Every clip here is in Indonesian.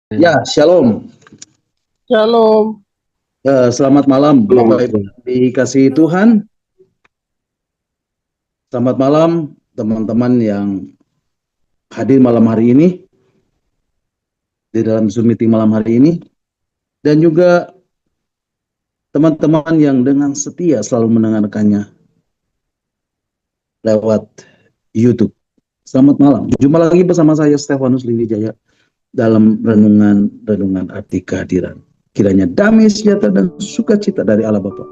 Ya, shalom. Shalom. Selamat malam, Bapak Ibu dikasihi Tuhan. Selamat malam, teman-teman yang hadir malam hari ini di dalam Zoom meeting malam hari ini, dan juga teman-teman yang dengan setia selalu mendengarkannya lewat YouTube. Selamat malam. Jumpa lagi bersama saya Stefanus Liwijaya dalam renungan arti kehadiran. Kiranya damai sejahtera dan sukacita dari Allah Bapa,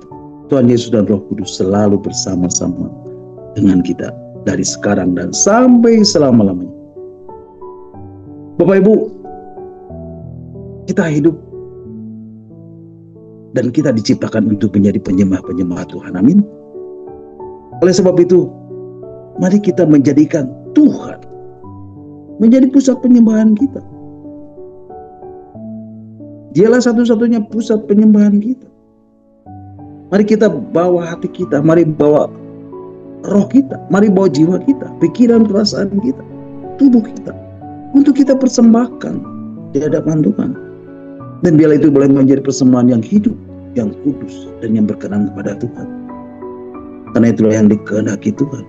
Tuhan Yesus dan Roh Kudus selalu bersama-sama dengan kita dari sekarang dan sampai selama-lamanya. Bapak Ibu, kita hidup dan kita diciptakan untuk menjadi penyembah-penyembah Tuhan. Amin. Oleh sebab itu, mari kita menjadikan Tuhan menjadi pusat penyembahan kita. Dialah satu-satunya pusat penyembahan kita. Mari kita bawa hati kita, mari bawa roh kita, mari bawa jiwa kita, pikiran, perasaan kita, tubuh kita, untuk kita persembahkan di hadapan Tuhan. Dan biarlah itu boleh menjadi persembahan yang hidup, yang kudus, dan yang berkenan kepada Tuhan. Karena itulah yang dikehendaki Tuhan.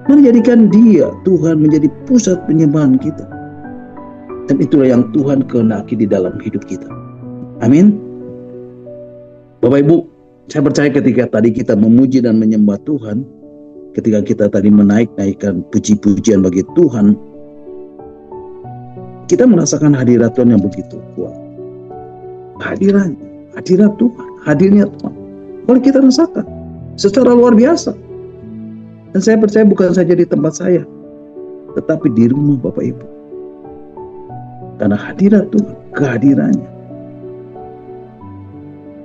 Menjadikan Dia, Tuhan, menjadi pusat penyembahan kita. Dan itulah yang Tuhan kehendaki di dalam hidup kita. Amin. Bapak Ibu, saya percaya ketika tadi kita memuji dan menyembah Tuhan, ketika kita tadi menaik-naikkan puji-pujian bagi Tuhan, kita merasakan hadirat Tuhan yang begitu kuat. Hadirat Tuhan, hadirnya Tuhan, boleh kita rasakan secara luar biasa. Dan saya percaya bukan saja di tempat saya, tetapi di rumah Bapak Ibu. Karena hadirat Tuhan, kehadirannya,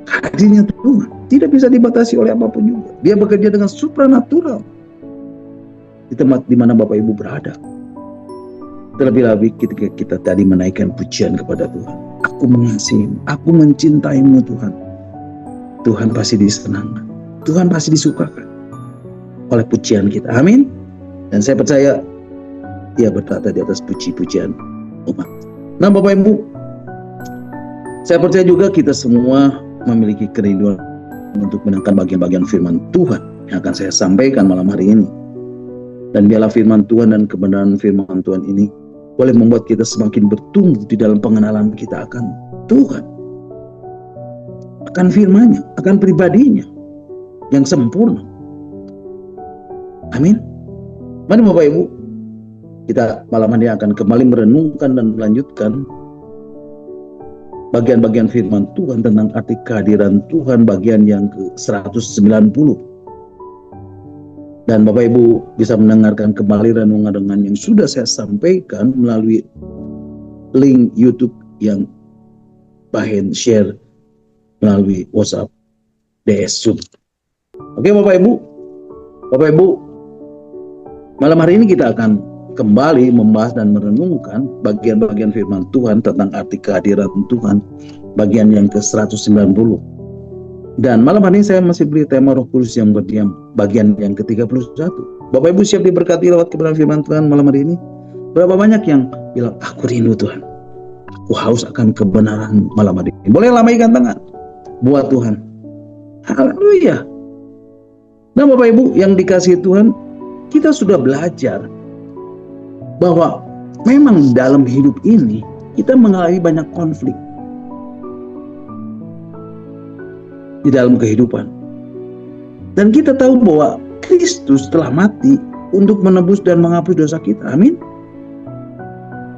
hadirnya Tuhan tidak bisa dibatasi oleh apapun juga. Dia bekerja dengan supranatural di tempat di mana Bapak Ibu berada. Terlebih-lebih ketika kita tadi menaikkan pujian kepada Tuhan. Aku mengasihimu, aku mencintaimu Tuhan. Tuhan pasti disenangkan, Tuhan pasti disukakan oleh pujian kita. Amin. Dan saya percaya Dia bertata di atas puji-pujian umat. Nah Bapak Ibu, saya percaya juga kita semua memiliki kerinduan untuk mendengarkan bagian-bagian firman Tuhan yang akan saya sampaikan malam hari ini. Dan biarlah firman Tuhan dan kebenaran firman Tuhan ini boleh membuat kita semakin bertumbuh di dalam pengenalan kita akan Tuhan, akan firman-Nya, akan pribadinya yang sempurna. Amin. Mari Bapak Ibu, kita malam ini akan kembali merenungkan dan melanjutkan bagian-bagian firman Tuhan tentang arti kehadiran Tuhan bagian yang ke-190. Dan Bapak Ibu bisa mendengarkan kembali renungan-renungan yang sudah saya sampaikan melalui link YouTube yang Bahen share melalui WhatsApp DS Zoom. Oke Bapak Ibu, malam hari ini kita akan kembali membahas dan merenungkan bagian-bagian firman Tuhan tentang arti kehadiran Tuhan bagian yang ke-190. Dan malam hari ini saya masih beri tema Roh Kudus yang berdiam bagian yang ke-31. Bapak Ibu siap diberkati lewat kebenaran firman Tuhan malam hari ini? Berapa banyak yang bilang, aku rindu Tuhan, aku haus akan kebenaran malam hari ini? Boleh lambaikan tangan buat Tuhan. Haleluya. Nah Bapak Ibu yang dikasihi Tuhan, kita sudah belajar bahwa memang dalam hidup ini kita mengalami banyak konflik di dalam kehidupan. Dan kita tahu bahwa Kristus telah mati untuk menebus dan menghapus dosa kita. Amin.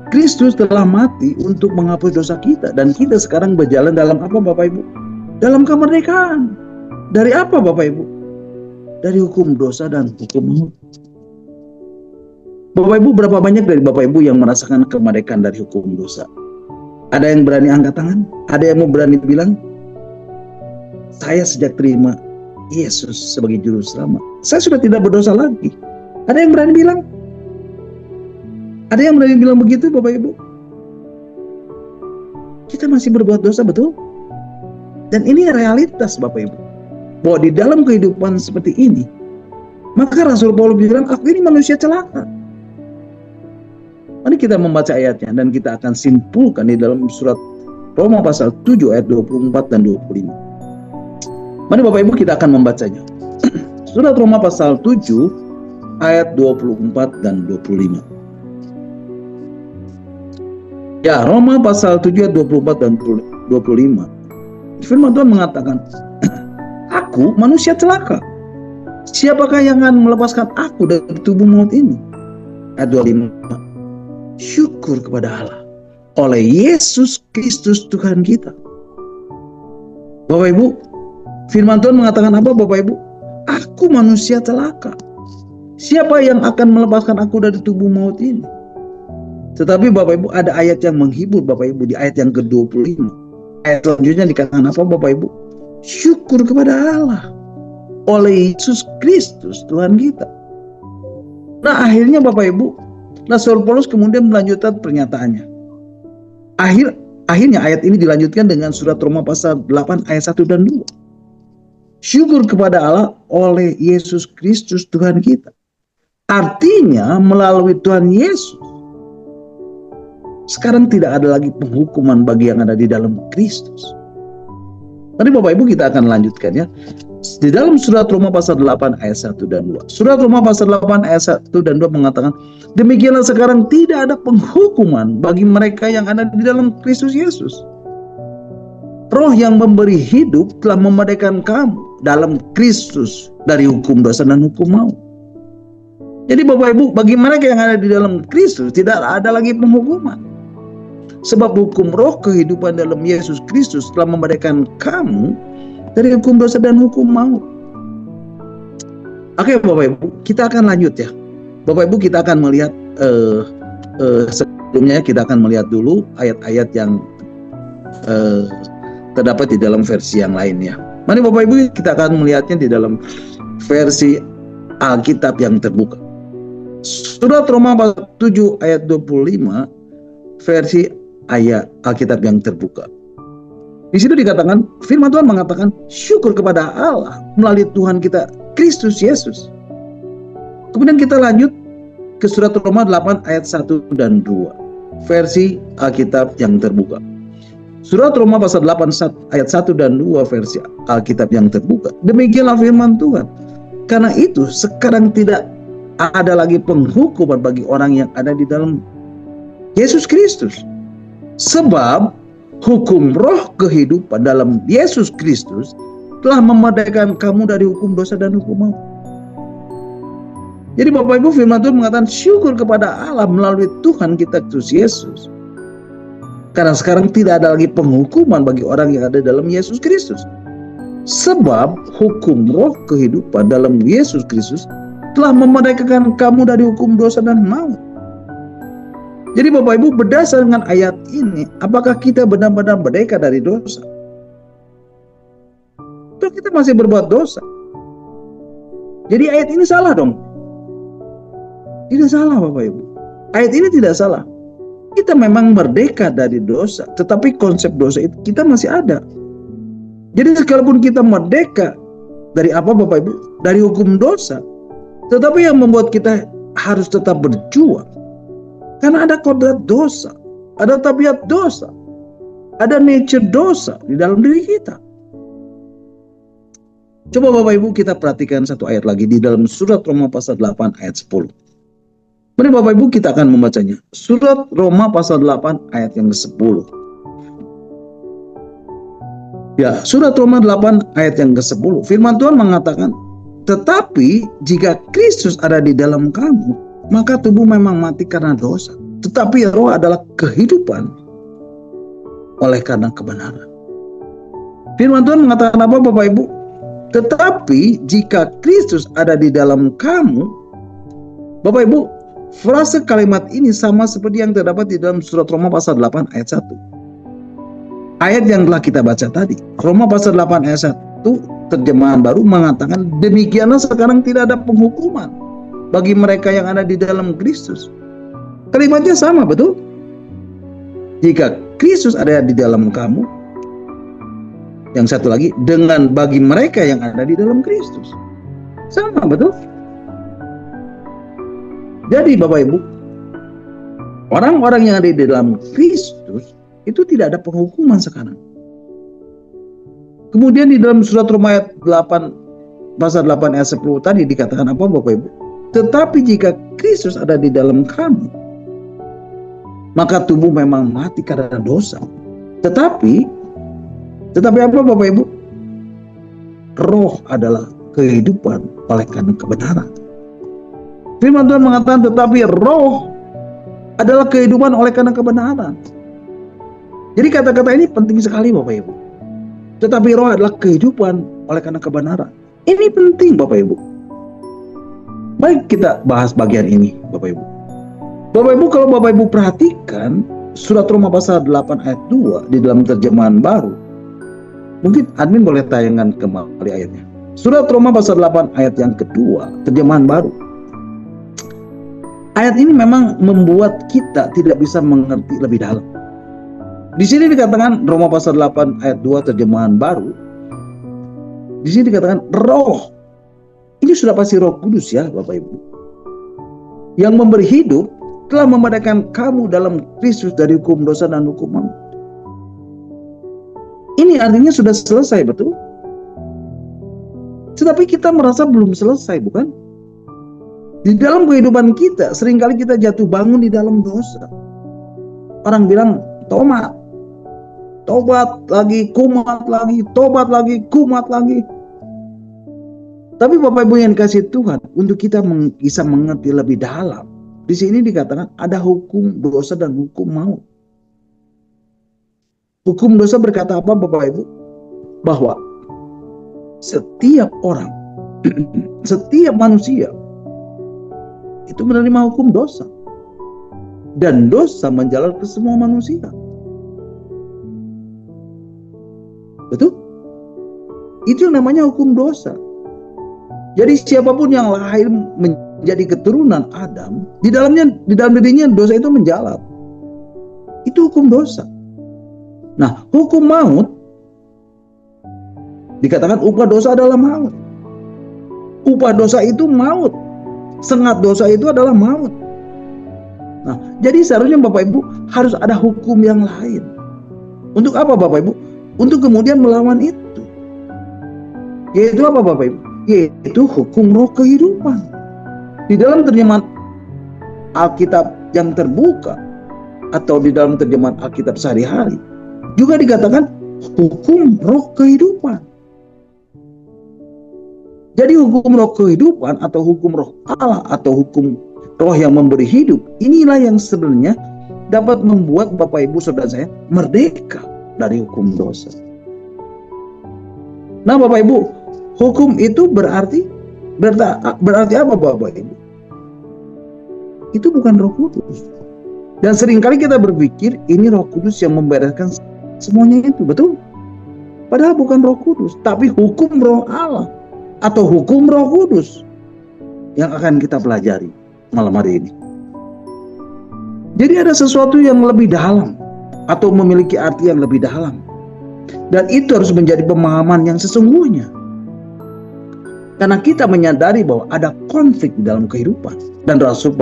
Kristus telah mati untuk menghapus dosa kita. Dan kita sekarang berjalan dalam apa Bapak Ibu? Dalam kemerdekaan. Dari apa Bapak Ibu? Dari hukum dosa dan hukum maut. Bapak Ibu, berapa banyak dari Bapak Ibu yang merasakan kemerdekaan dari hukum dosa? Ada yang berani angkat tangan? Ada yang mau berani bilang, saya sejak terima Yesus sebagai juru selamat, saya sudah tidak berdosa lagi. Ada yang berani bilang? Ada yang berani bilang begitu Bapak Ibu? Kita masih berbuat dosa, betul? Dan ini realitas Bapak Ibu, bahwa di dalam kehidupan seperti ini, maka Rasul Paulus bilang, aku ini manusia celaka. Mari Mari kita membaca ayatnya dan kita akan simpulkan di dalam surat Roma pasal 7 ayat 24 dan 25. Mari Bapak Ibu kita akan membacanya. Surat Roma pasal 7 ayat 24 dan 25. Ya, Roma pasal 7 ayat 24 dan 25. Firman Tuhan mengatakan, aku manusia celaka. Siapakah yang akan melepaskan aku dari tubuh maut ini? Ayat 25. Syukur kepada Allah oleh Yesus Kristus Tuhan kita. Bapak Ibu, firman Tuhan mengatakan apa Bapak Ibu? Aku manusia celaka. Siapa yang akan melepaskan aku dari tubuh maut ini? Tetapi Bapak Ibu, ada ayat yang menghibur Bapak Ibu di ayat yang ke-25. Ayat selanjutnya dikatakan apa Bapak Ibu? Syukur kepada Allah oleh Yesus Kristus Tuhan kita. Nah, akhirnya Bapak Ibu, Rasul Paulus kemudian melanjutkan pernyataannya. Akhirnya ayat ini dilanjutkan dengan surat Roma pasal 8 ayat 1 dan 2. Syukur kepada Allah oleh Yesus Kristus Tuhan kita. Artinya melalui Tuhan Yesus, sekarang tidak ada lagi penghukuman bagi yang ada di dalam Kristus. Tadi Bapak Ibu kita akan lanjutkan ya. Di dalam surat Roma pasal 8 ayat 1 dan 2. Surat Roma pasal 8 ayat 1 dan 2 mengatakan, demikianlah sekarang tidak ada penghukuman bagi mereka yang ada di dalam Kristus Yesus. Roh yang memberi hidup telah memerdekakan kamu dalam Kristus dari hukum dosa dan hukum maut. Jadi Bapak Ibu, bagi mereka yang ada di dalam Kristus tidak ada lagi penghukuman. Sebab hukum roh kehidupan dalam Yesus Kristus telah memerdekakan kamu dari hukum dosa dan hukum maut. Oke Bapak Ibu, kita akan lanjut ya. Bapak Ibu kita akan melihat sebelumnya kita akan melihat dulu ayat-ayat yang terdapat di dalam versi yang lainnya. Mari Bapak Ibu kita akan melihatnya di dalam versi Alkitab yang terbuka. Surat Roma 7 ayat 25 versi ayat Alkitab yang terbuka. Di situ dikatakan, firman Tuhan mengatakan, syukur kepada Allah melalui Tuhan kita Kristus Yesus. Kemudian kita lanjut ke surat Roma 8 ayat 1 dan 2 versi Alkitab yang terbuka. Surat Roma pasal 8 ayat 1 dan 2 versi Alkitab yang terbuka. Demikianlah firman Tuhan. Karena itu sekarang tidak ada lagi penghukuman bagi orang yang ada di dalam Yesus Kristus. Sebab hukum roh kehidupan dalam Yesus Kristus telah memerdekakan kamu dari hukum dosa dan hukum maut. Jadi Bapak Ibu, firman Tuhan mengatakan syukur kepada Allah melalui Tuhan kita Kristus Yesus. Karena sekarang tidak ada lagi penghukuman bagi orang yang ada dalam Yesus Kristus. Sebab hukum roh kehidupan dalam Yesus Kristus telah memerdekakan kamu dari hukum dosa dan maut. Jadi Bapak Ibu, berdasarkan dengan ayat ini, apakah kita benar-benar merdeka dari dosa? Atau kita masih berbuat dosa? Jadi ayat ini salah dong? Tidak salah Bapak Ibu. Ayat ini tidak salah. Kita memang merdeka dari dosa, tetapi konsep dosa itu kita masih ada. Jadi sekalipun kita merdeka dari apa Bapak Ibu? Dari hukum dosa, tetapi yang membuat kita harus tetap berjuang. Karena ada kodrat dosa, ada tabiat dosa, ada nature dosa di dalam diri kita. Coba Bapak Ibu kita perhatikan satu ayat lagi di dalam surat Roma pasal 8 ayat 10. Mari Bapak Ibu kita akan membacanya. Surat Roma pasal 8 ayat yang ke-10. Ya, surat Roma 8 ayat yang ke-10. Firman Tuhan mengatakan, tetapi jika Kristus ada di dalam kamu, maka tubuh memang mati karena dosa, tetapi roh adalah kehidupan oleh karena kebenaran. Firman Tuhan mengatakan apa Bapak Ibu? Tetapi jika Kristus ada di dalam kamu, Bapak Ibu, frase kalimat ini sama seperti yang terdapat di dalam surat Roma pasal 8 ayat 1. Ayat yang telah kita baca tadi, Roma pasal 8 ayat 1, terjemahan baru mengatakan, demikianlah sekarang tidak ada penghukuman bagi mereka yang ada di dalam Kristus. Kalimatnya sama, betul? Jika Kristus ada di dalam kamu, yang satu lagi, dengan bagi mereka yang ada di dalam Kristus. Sama, betul? Jadi Bapak Ibu, orang-orang yang ada di dalam Kristus itu tidak ada penghukuman sekarang. Kemudian di dalam surat Roma ayat 8 pasal 8 ayat 10 tadi dikatakan apa Bapak Ibu? Tetapi jika Kristus ada di dalam kamu, maka tubuh memang mati karena dosa. Tetapi apa Bapak Ibu? Roh adalah kehidupan oleh karena kebenaran. Firman Tuhan mengatakan tetapi roh adalah kehidupan oleh karena kebenaran. Jadi kata-kata ini penting sekali Bapak Ibu. Tetapi roh adalah kehidupan oleh karena kebenaran. Ini penting Bapak Ibu. Baik kita bahas bagian ini Bapak Ibu. Bapak Ibu kalau Bapak Ibu perhatikan surat Roma pasal 8 ayat 2 di dalam terjemahan baru. Mungkin admin boleh tayangkan kembali ayatnya. Surat Roma pasal 8 ayat yang kedua terjemahan baru. Ayat ini memang membuat kita tidak bisa mengerti lebih dalam. Di sini dikatakan Roma pasal 8 ayat 2 terjemahan baru. Di sini dikatakan roh. Ini sudah pasti Roh Kudus ya Bapak Ibu. Yang memberi hidup telah memerdekakan kamu dalam Kristus dari hukum dosa dan hukum maut. Ini artinya sudah selesai, betul? Tetapi kita merasa belum selesai, bukan? Di dalam kehidupan kita, seringkali kita jatuh bangun di dalam dosa. Orang bilang, tobat lagi, kumat lagi, tobat lagi, kumat lagi. Tapi Bapak Ibu yang kasih Tuhan, untuk kita bisa mengerti lebih dalam, di sini dikatakan ada hukum dosa dan hukum maut. Hukum dosa berkata apa Bapak Ibu? Bahwa setiap orang, setiap manusia itu menerima hukum dosa. Dan dosa menjalar ke semua manusia. Betul? Itu yang namanya hukum dosa. Jadi siapapun yang lahir menjadi keturunan Adam, di dalam dirinya dosa itu menjalar. Itu hukum dosa. Nah, hukum maut dikatakan upah dosa adalah maut. Upah dosa itu maut. Sengat dosa itu adalah maut. Nah, jadi seharusnya Bapak Ibu harus ada hukum yang lain. Untuk apa Bapak Ibu? Untuk kemudian melawan itu. Yaitu apa Bapak Ibu? Yaitu hukum roh kehidupan. Di dalam terjemahan Alkitab yang terbuka atau di dalam terjemahan Alkitab sehari-hari juga dikatakan hukum roh kehidupan. Jadi hukum roh kehidupan atau hukum roh Allah atau hukum roh yang memberi hidup, inilah yang sebenarnya dapat membuat Bapak Ibu Saudara saya merdeka dari hukum dosa. Nah Bapak Ibu, hukum itu berarti apa Bapak Ibu? Itu bukan Roh Kudus. Dan seringkali kita berpikir ini Roh Kudus yang membereskan semuanya itu, betul? Padahal bukan Roh Kudus, tapi hukum roh Allah atau hukum Roh Kudus yang akan kita pelajari malam hari ini. Jadi ada sesuatu yang lebih dalam atau memiliki arti yang lebih dalam. Dan itu harus menjadi pemahaman yang sesungguhnya. Karena kita menyadari bahwa ada konflik di dalam kehidupan. Dan Rasul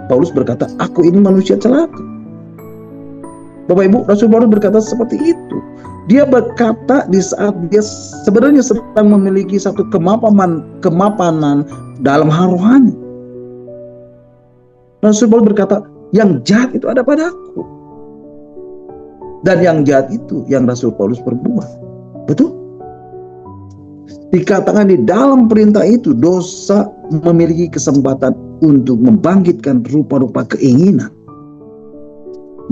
Paulus berkata, aku ini manusia celaka. Bapak Ibu, Rasul Paulus berkata seperti itu. Dia berkata di saat dia sebenarnya sedang memiliki satu kemapanan dalam hal rohani. Rasul Paulus berkata, yang jahat itu ada padaku. Dan yang jahat itu yang Rasul Paulus perbuat. Betul? Dikatakan di dalam perintah itu, dosa memiliki kesempatan untuk membangkitkan rupa-rupa keinginan.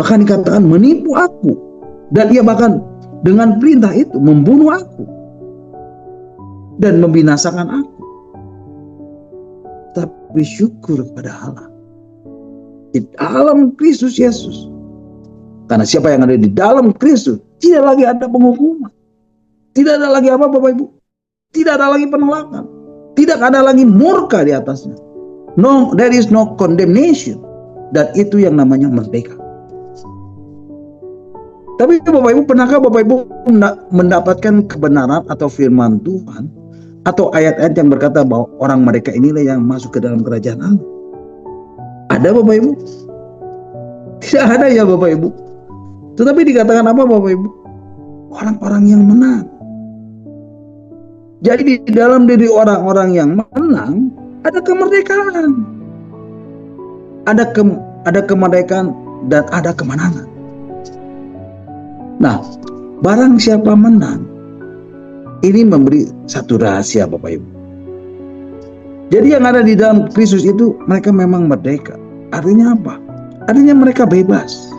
Bahkan dikatakan menipu aku. Dan ia bahkan dengan perintah itu membunuh aku. Dan membinasakan aku. Tapi syukur kepada Allah. Di dalam Kristus Yesus. Karena siapa yang ada di dalam Kristus, tidak lagi ada penghukuman. Tidak ada lagi apa Bapak Ibu? Tidak ada lagi penolakan. Tidak ada lagi murka di atasnya. No, there is no condemnation. Dan itu yang namanya merdeka. Tapi Bapak Ibu, pernahkah Bapak Ibu mendapatkan kebenaran atau firman Tuhan atau ayat-ayat yang berkata bahwa orang mereka inilah yang masuk ke dalam kerajaan Allah? Ada Bapak Ibu? Tidak ada ya Bapak Ibu. Tetapi dikatakan apa Bapak Ibu? Orang-orang yang menang. Jadi di dalam diri orang-orang yang menang ada kemerdekaan. Ada kemerdekaan dan ada kemenangan. Nah, barang siapa menang, ini memberi satu rahasia Bapak Ibu. Jadi yang ada di dalam Kristus itu mereka memang merdeka. Artinya apa? Artinya mereka bebas.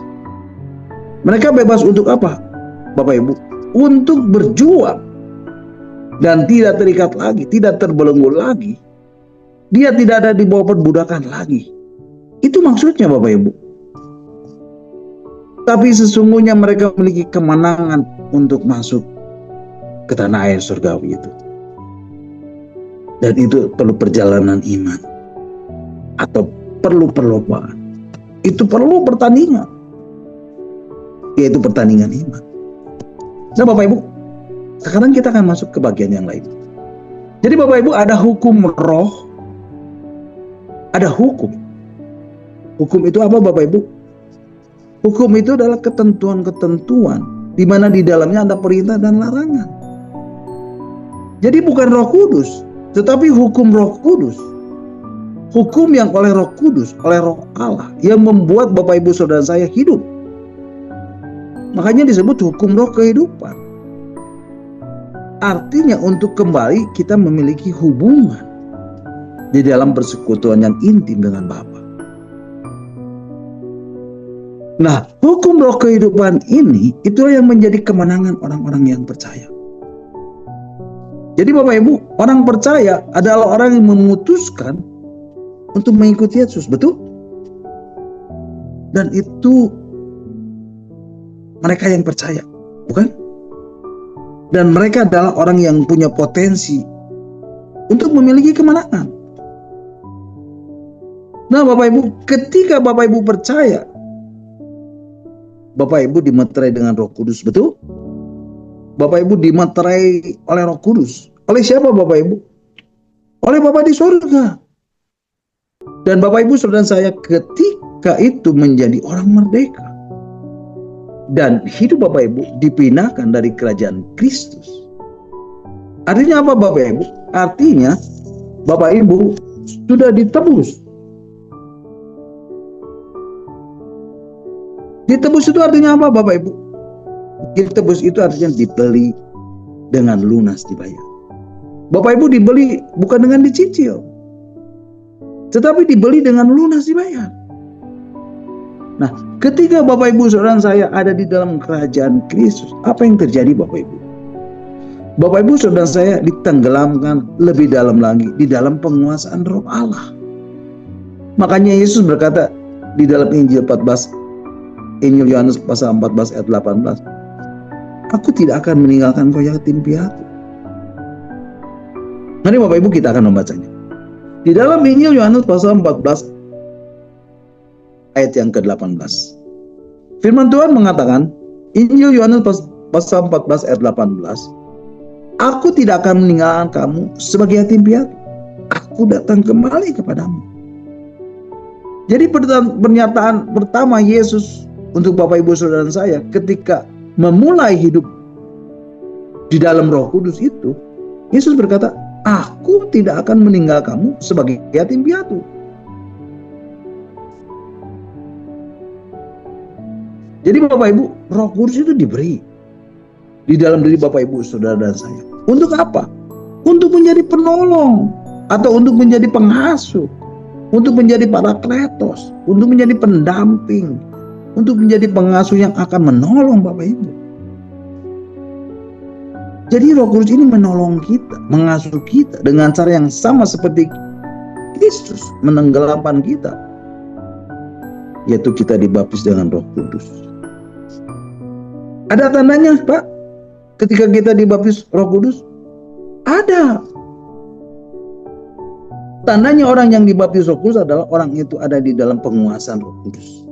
Mereka bebas untuk apa Bapak Ibu? Untuk berjuang dan tidak terikat lagi, tidak terbelenggu lagi. Dia tidak ada di bawah perbudakan lagi. Itu maksudnya Bapak Ibu. Tapi sesungguhnya mereka memiliki kemenangan untuk masuk ke tanah air surgawi itu. Dan itu perlu perjalanan iman. Atau perlu perlombaan. Itu perlu pertandingan. Yaitu pertandingan iman. Nah Bapak Ibu, sekarang kita akan masuk ke bagian yang lain. Jadi Bapak Ibu ada hukum roh. Ada hukum. Hukum itu apa Bapak Ibu? Hukum itu adalah ketentuan-ketentuan di mana di dalamnya ada perintah dan larangan. Jadi bukan Roh Kudus, tetapi hukum Roh Kudus. Hukum yang oleh Roh Kudus, oleh Roh Allah yang membuat Bapak Ibu Saudara saya hidup. Makanya disebut hukum roh kehidupan. Artinya untuk kembali kita memiliki hubungan di dalam persekutuan yang intim dengan Bapa. Nah, hukum roh kehidupan ini itu yang menjadi kemenangan orang-orang yang percaya. Jadi Bapak Ibu, orang percaya adalah orang yang memutuskan untuk mengikuti Yesus, betul? Dan itu mereka yang percaya, bukan? Dan mereka adalah orang yang punya potensi untuk memiliki kemenangan. Nah Bapak Ibu, ketika Bapak Ibu percaya, Bapak Ibu dimeterai dengan Roh Kudus, betul? Bapak Ibu dimeterai oleh Roh Kudus. Oleh siapa Bapak Ibu? Oleh Bapa di surga. Dan Bapak Ibu saudara saya ketika itu menjadi orang merdeka. Dan hidup Bapak Ibu dipindahkan dari kerajaan Kristus. Artinya apa Bapak Ibu? Artinya Bapak Ibu sudah ditebus. Ditebus itu artinya apa Bapak Ibu? Ditebus itu artinya dibeli dengan lunas dibayar. Bapak Ibu dibeli bukan dengan dicicil, tetapi dibeli dengan lunas dibayar. Nah, ketika Bapak Ibu saudara saya ada di dalam kerajaan Kristus, apa yang terjadi Bapak Ibu? Bapak Ibu saudara saya ditenggelamkan lebih dalam lagi di dalam penguasaan Roh Allah. Makanya Yesus berkata di dalam Injil Yohanes pasal 14 ayat 18, aku tidak akan meninggalkan kau yatim piatu. Mari Bapak Ibu kita akan membacanya. Di dalam Injil Yohanes pasal 14 ayat yang ke-18. Firman Tuhan mengatakan, Injil Yohanes pasal 14 ayat 18, aku tidak akan meninggalkan kamu sebagai yatim piatu. Aku datang kembali kepadamu. Jadi pernyataan pertama Yesus untuk Bapak Ibu saudara saya ketika memulai hidup di dalam Roh Kudus itu, Yesus berkata, aku tidak akan meninggal kamu sebagai yatim piatu. Jadi Bapak Ibu, Roh Kudus itu diberi di dalam diri Bapak Ibu saudara dan saya. Untuk apa? Untuk menjadi penolong atau untuk menjadi pengasuh, untuk menjadi parakletos, untuk menjadi pendamping, untuk menjadi pengasuh yang akan menolong Bapak Ibu. Jadi Roh Kudus ini menolong kita, mengasuh kita dengan cara yang sama seperti Kristus menenggelamkan kita, yaitu kita dibaptis dengan Roh Kudus. Ada tandanya Pak ketika kita dibaptis Roh Kudus? Ada. Tandanya orang yang dibaptis Roh Kudus adalah orang itu ada di dalam penguasaan Roh Kudus.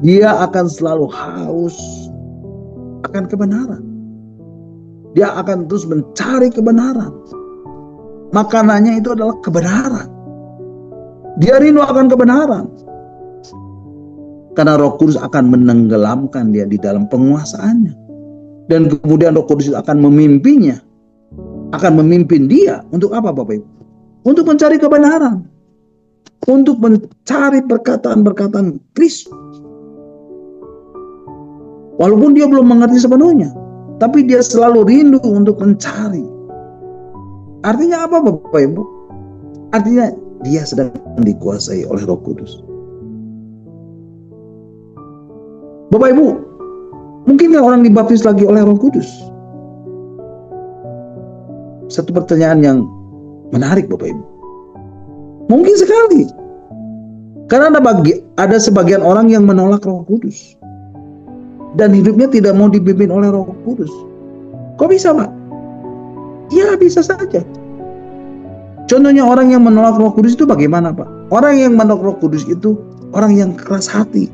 Dia akan selalu haus akan kebenaran. Dia akan terus mencari kebenaran. Makanannya itu adalah kebenaran. Dia rindu akan kebenaran. Karena Roh Kudus akan menenggelamkan dia di dalam penguasaannya. Dan kemudian Roh Kudus akan memimpinnya. Akan memimpin dia untuk apa Bapak Ibu? Untuk mencari kebenaran. Untuk mencari perkataan-perkataan Kristus. Walaupun dia belum mengerti sepenuhnya. Tapi dia selalu rindu untuk mencari. Artinya apa Bapak Ibu? Artinya dia sedang dikuasai oleh Roh Kudus. Bapak Ibu, mungkinkah orang dibaptis lagi oleh Roh Kudus? Satu pertanyaan yang menarik Bapak Ibu. Mungkin sekali. Karena ada sebagian orang yang menolak Roh Kudus. Dan hidupnya tidak mau dipimpin oleh Roh Kudus. Kok bisa Pak? Ya bisa saja. Contohnya orang yang menolak Roh Kudus itu bagaimana Pak? Orang yang menolak Roh Kudus itu orang yang keras hati.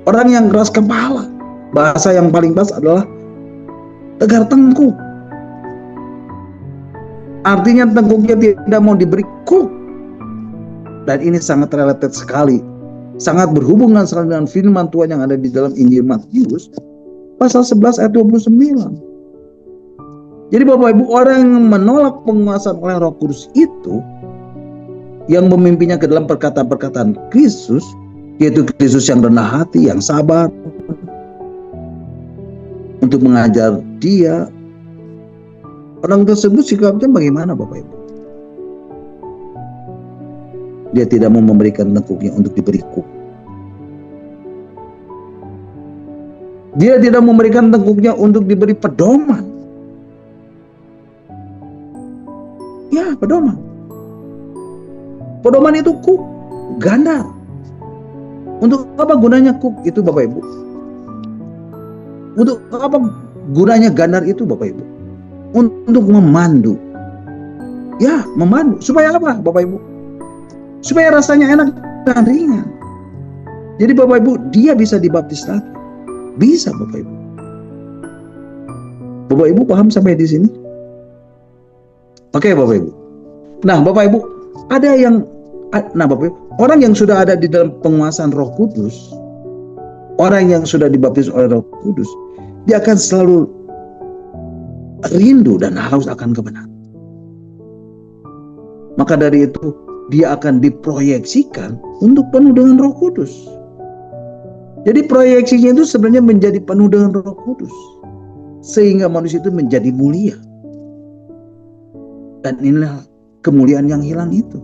Orang yang keras kepala. Bahasa yang paling pas adalah tegar tengkuk. Artinya tengkuknya tidak mau diberi kuk. Dan ini sangat related sekali. Sangat berhubungan sekali dengan firman Tuhan yang ada di dalam Injil Matius. Pasal 11 ayat 29. Jadi Bapak Ibu, orang yang menolak penguasaan oleh Roh Kudus itu, yang memimpinnya ke dalam perkataan-perkataan Kristus, yaitu Kristus yang rendah hati, yang sabar, untuk mengajar dia. Orang tersebut sikapnya bagaimana Bapak Ibu? Dia tidak mau memberikan tengkuknya untuk diberi kuk. Dia tidak memberikan tengkuknya untuk diberi pedoman. Ya, pedoman. Pedoman itu kuk, gandar. Untuk apa gunanya kuk itu Bapak Ibu? Untuk apa gunanya gandar itu Bapak Ibu? Untuk memandu. Ya, memandu. Supaya apa Bapak Ibu? Supaya rasanya enak dan ringan. Jadi Bapak Ibu, dia bisa dibaptis lagi. Bisa Bapak Ibu. Bapak Ibu paham sampai di sini? Oke Bapak Ibu. Nah Bapak Ibu, Bapak Ibu, orang yang sudah ada di dalam penguasaan Roh Kudus, orang yang sudah dibaptis oleh Roh Kudus, dia akan selalu rindu dan haus akan kebenaran. Maka dari itu, dia akan diproyeksikan untuk penuh dengan Roh Kudus. Jadi proyeksinya itu sebenarnya menjadi penuh dengan Roh Kudus, sehingga manusia itu menjadi mulia. Dan inilah kemuliaan yang hilang itu.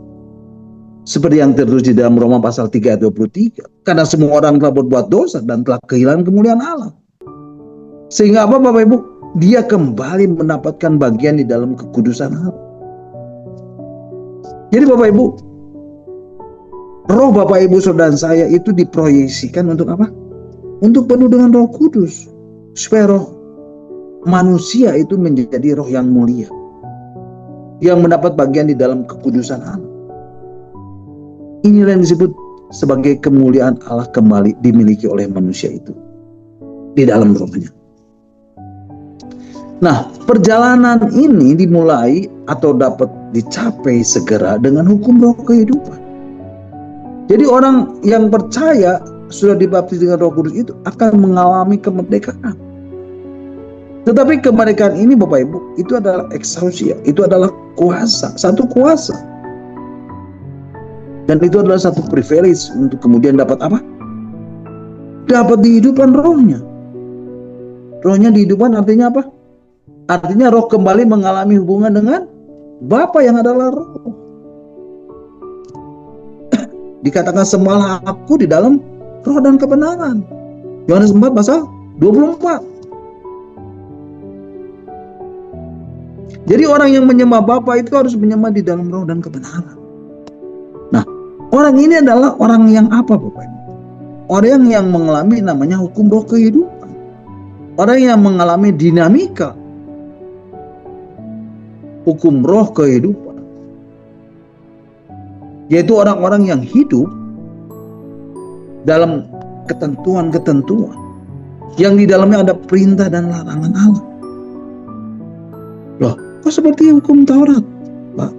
Seperti yang tertulis di dalam Roma pasal 3 ayat 23. Karena semua orang telah berbuat dosa dan telah kehilangan kemuliaan Allah. Sehingga apa Bapak Ibu? Dia kembali mendapatkan bagian di dalam kekudusan Allah. Jadi Bapak Ibu, roh Bapak Ibu saudara saya itu diproyeksikan untuk apa? Untuk penuh dengan Roh Kudus. Supaya roh manusia itu menjadi roh yang mulia. Yang mendapat bagian di dalam kekudusan Allah. Inilah yang disebut sebagai kemuliaan Allah kembali dimiliki oleh manusia itu. Di dalam rohnya. Nah, perjalanan ini dimulai atau dapat dicapai segera dengan hukum roh kehidupan. Jadi orang yang percaya sudah dibaptis dengan Roh Kudus itu akan mengalami kemerdekaan. Tetapi kemerdekaan ini Bapak Ibu, itu adalah exousia, itu adalah kuasa, satu kuasa. Dan itu adalah satu privilege untuk kemudian dapat apa? Dapat dihidupkan rohnya. Rohnya dihidupkan artinya apa? Artinya roh kembali mengalami hubungan dengan Bapa yang adalah roh. Dikatakan sembahlah aku di dalam roh dan kebenaran. Yohanes 4 pasal 24. Jadi orang yang menyembah Bapa itu harus menyembah di dalam roh dan kebenaran. Nah, orang ini adalah orang yang apa Bapak Ibu? Orang yang mengalami namanya hukum roh kehidupan. Orang yang mengalami dinamika hukum roh kehidupan. Yaitu orang-orang yang hidup dalam ketentuan-ketentuan yang di dalamnya ada perintah dan larangan Allah. Loh, kok seperti hukum Taurat, Pak?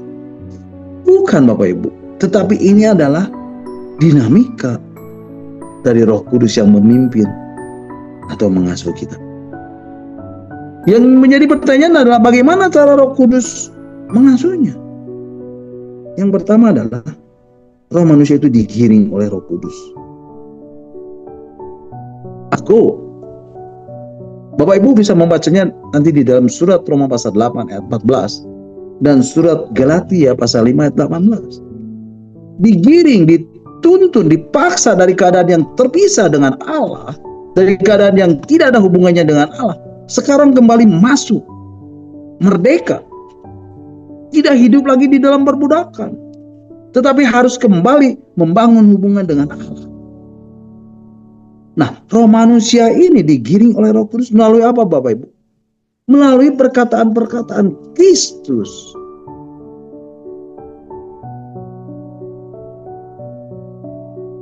Bukan Bapak Ibu, tetapi ini adalah dinamika dari Roh Kudus yang memimpin atau mengasuh kita. Yang menjadi pertanyaan adalah bagaimana cara Roh Kudus mengasuhnya? Yang pertama adalah roh manusia itu digiring oleh Roh Kudus. Bapak Ibu bisa membacanya nanti di dalam surat Roma pasal 8 ayat 14 dan surat Galatia pasal 5 ayat 18. Digiring, dituntun, dipaksa dari keadaan yang terpisah dengan Allah, dari keadaan yang tidak ada hubungannya dengan Allah, sekarang kembali masuk, merdeka, tidak hidup lagi di dalam perbudakan, tetapi harus kembali membangun hubungan dengan Allah. Nah, roh manusia ini digiring oleh Roh Kudus melalui apa, Bapak Ibu? Melalui perkataan-perkataan Kristus.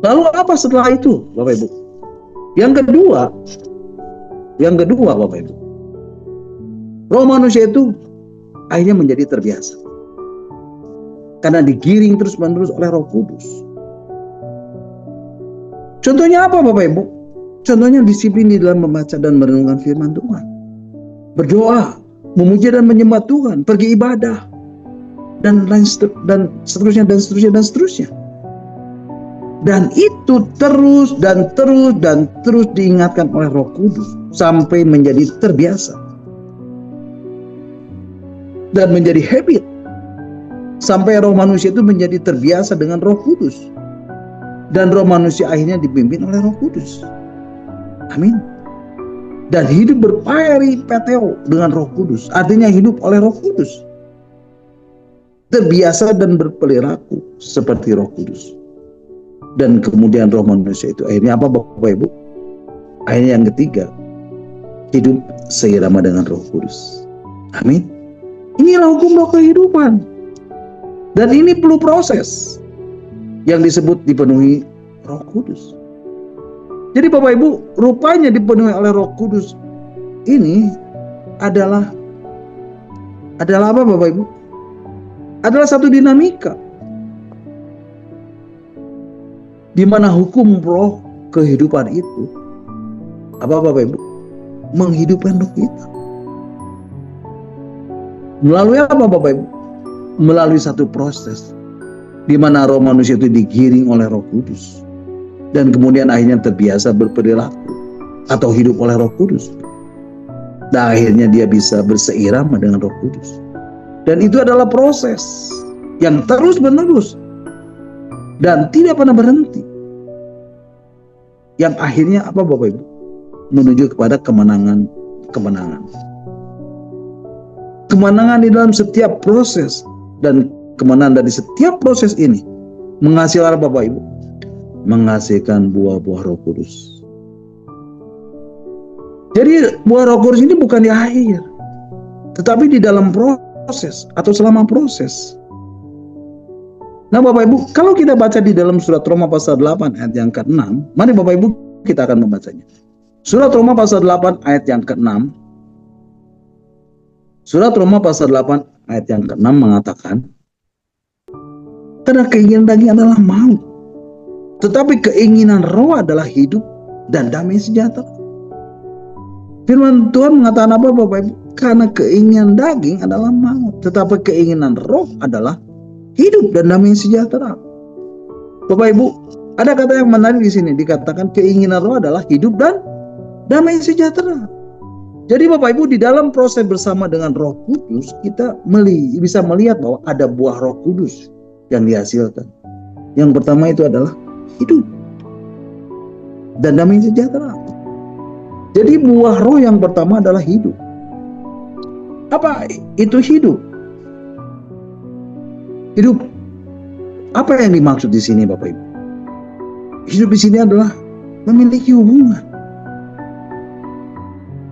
Lalu apa setelah itu, Bapak Ibu? Yang kedua, Bapak Ibu, roh manusia itu akhirnya menjadi terbiasa karena digiring terus-menerus oleh Roh Kudus. Contohnya apa, Bapak Ibu? Contohnya disiplin di dalam membaca dan merenungkan firman Tuhan, berdoa, memuji dan menyembah Tuhan, pergi ibadah, dan seterusnya. Dan itu terus diingatkan oleh Roh Kudus sampai menjadi terbiasa dan menjadi habit, sampai roh manusia itu menjadi terbiasa dengan Roh Kudus, dan roh manusia akhirnya dipimpin oleh Roh Kudus. Amin. Dan hidup berperipateo dengan Roh Kudus, artinya hidup oleh Roh Kudus, terbiasa dan berperilaku seperti Roh Kudus. Dan kemudian roh manusia itu akhirnya apa, Bapak Ibu? Akhirnya yang ketiga, hidup seirama dengan Roh Kudus. Amin. Inilah hukum roh kehidupan. Dan ini perlu proses yang disebut dipenuhi Roh Kudus. Jadi Bapak Ibu, rupanya dipenuhi oleh Roh Kudus ini adalah apa, Bapak Ibu? Adalah satu dinamika di mana hukum roh kehidupan itu apa, Bapak Ibu? Menghidupkan roh kita. Melalui apa, Bapak Ibu? Melalui satu proses di mana roh manusia itu digiring oleh Roh Kudus dan kemudian akhirnya terbiasa berperilaku atau hidup oleh Roh Kudus. Dan akhirnya dia bisa berseirama dengan Roh Kudus. Dan itu adalah proses yang terus-menerus dan tidak pernah berhenti. Yang akhirnya apa, Bapak Ibu? Menuju kepada kemenangan. Kemenangan di dalam setiap proses, dan kemenangan dari setiap proses ini menghasilkan apa, Bapak Ibu? Menghasilkan buah-buah Roh Kudus. Jadi buah Roh Kudus ini bukan di akhir, tetapi di dalam proses atau selama proses. Nah, Bapak Ibu, kalau kita baca di dalam surat Roma pasal 8 ayat yang ke-6, mari Bapak Ibu kita akan membacanya. Surat Roma pasal 8 ayat yang ke-6. Surat Roma pasal 8 ayat yang ke-6 mengatakan, karena keinginan daging adalah maut, tetapi keinginan roh adalah hidup dan damai sejahtera. Firman Tuhan mengatakan apa, Bapak Ibu? Karena keinginan daging adalah maut, tetapi keinginan roh adalah hidup dan damai sejahtera. Bapak Ibu, ada kata yang menarik di sini, dikatakan keinginan roh adalah hidup dan damai sejahtera. Jadi Bapak Ibu, di dalam proses bersama dengan Roh Kudus, kita bisa melihat bahwa ada buah Roh Kudus yang dihasilkan. Yang pertama itu adalah hidup dan damai sejahtera. Jadi buah roh yang pertama adalah hidup. Apa itu hidup? Hidup. Apa yang dimaksud di sini, Bapak Ibu? Hidup di sini adalah memiliki hubungan.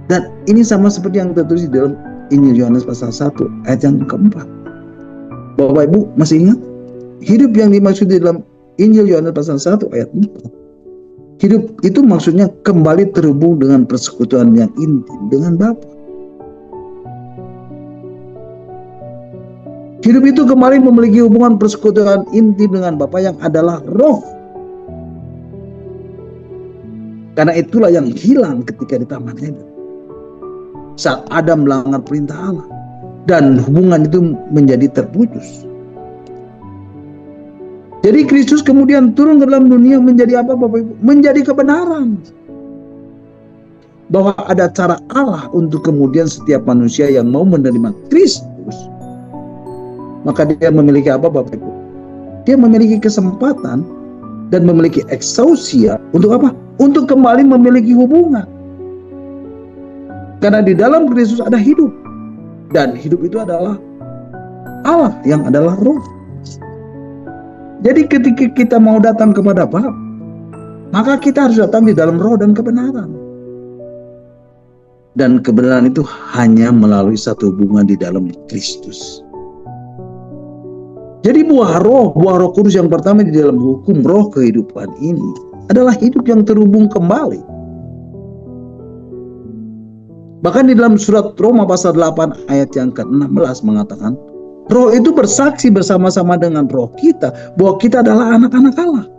Dan ini sama seperti yang tertulis di dalam Injil Yohanes pasal 1 ayat yang keempat. Bapak Ibu masih ingat? Hidup yang dimaksud di dalam Injil Yohanes pasal 1 ayat 4. Hidup itu maksudnya kembali terhubung dengan persekutuan yang intim dengan Bapa. Hidup itu kembali memiliki hubungan persekutuan intim dengan Bapa yang adalah roh. Karena itulah yang hilang ketika di Taman Eden. Saat Adam melanggar perintah Allah. Dan hubungan itu menjadi terputus. Jadi Kristus kemudian turun ke dalam dunia menjadi apa Bapak Ibu? Menjadi kebenaran. Bahwa ada cara Allah untuk kemudian setiap manusia yang mau menerima Kristus. Maka dia memiliki apa Bapak Ibu? Dia memiliki kesempatan dan memiliki eksausia untuk apa? Untuk kembali memiliki hubungan. Karena di dalam Kristus ada hidup. Dan hidup itu adalah Allah yang adalah roh. Jadi ketika kita mau datang kepada Bapa, maka kita harus datang di dalam roh dan kebenaran. Dan kebenaran itu hanya melalui satu hubungan di dalam Kristus. Jadi buah roh kudus yang pertama di dalam hukum roh kehidupan ini adalah hidup yang terhubung kembali. Bahkan di dalam surat Roma pasal 8 ayat yang ke-16 mengatakan, roh itu bersaksi bersama-sama dengan roh kita bahwa kita adalah anak-anak Allah.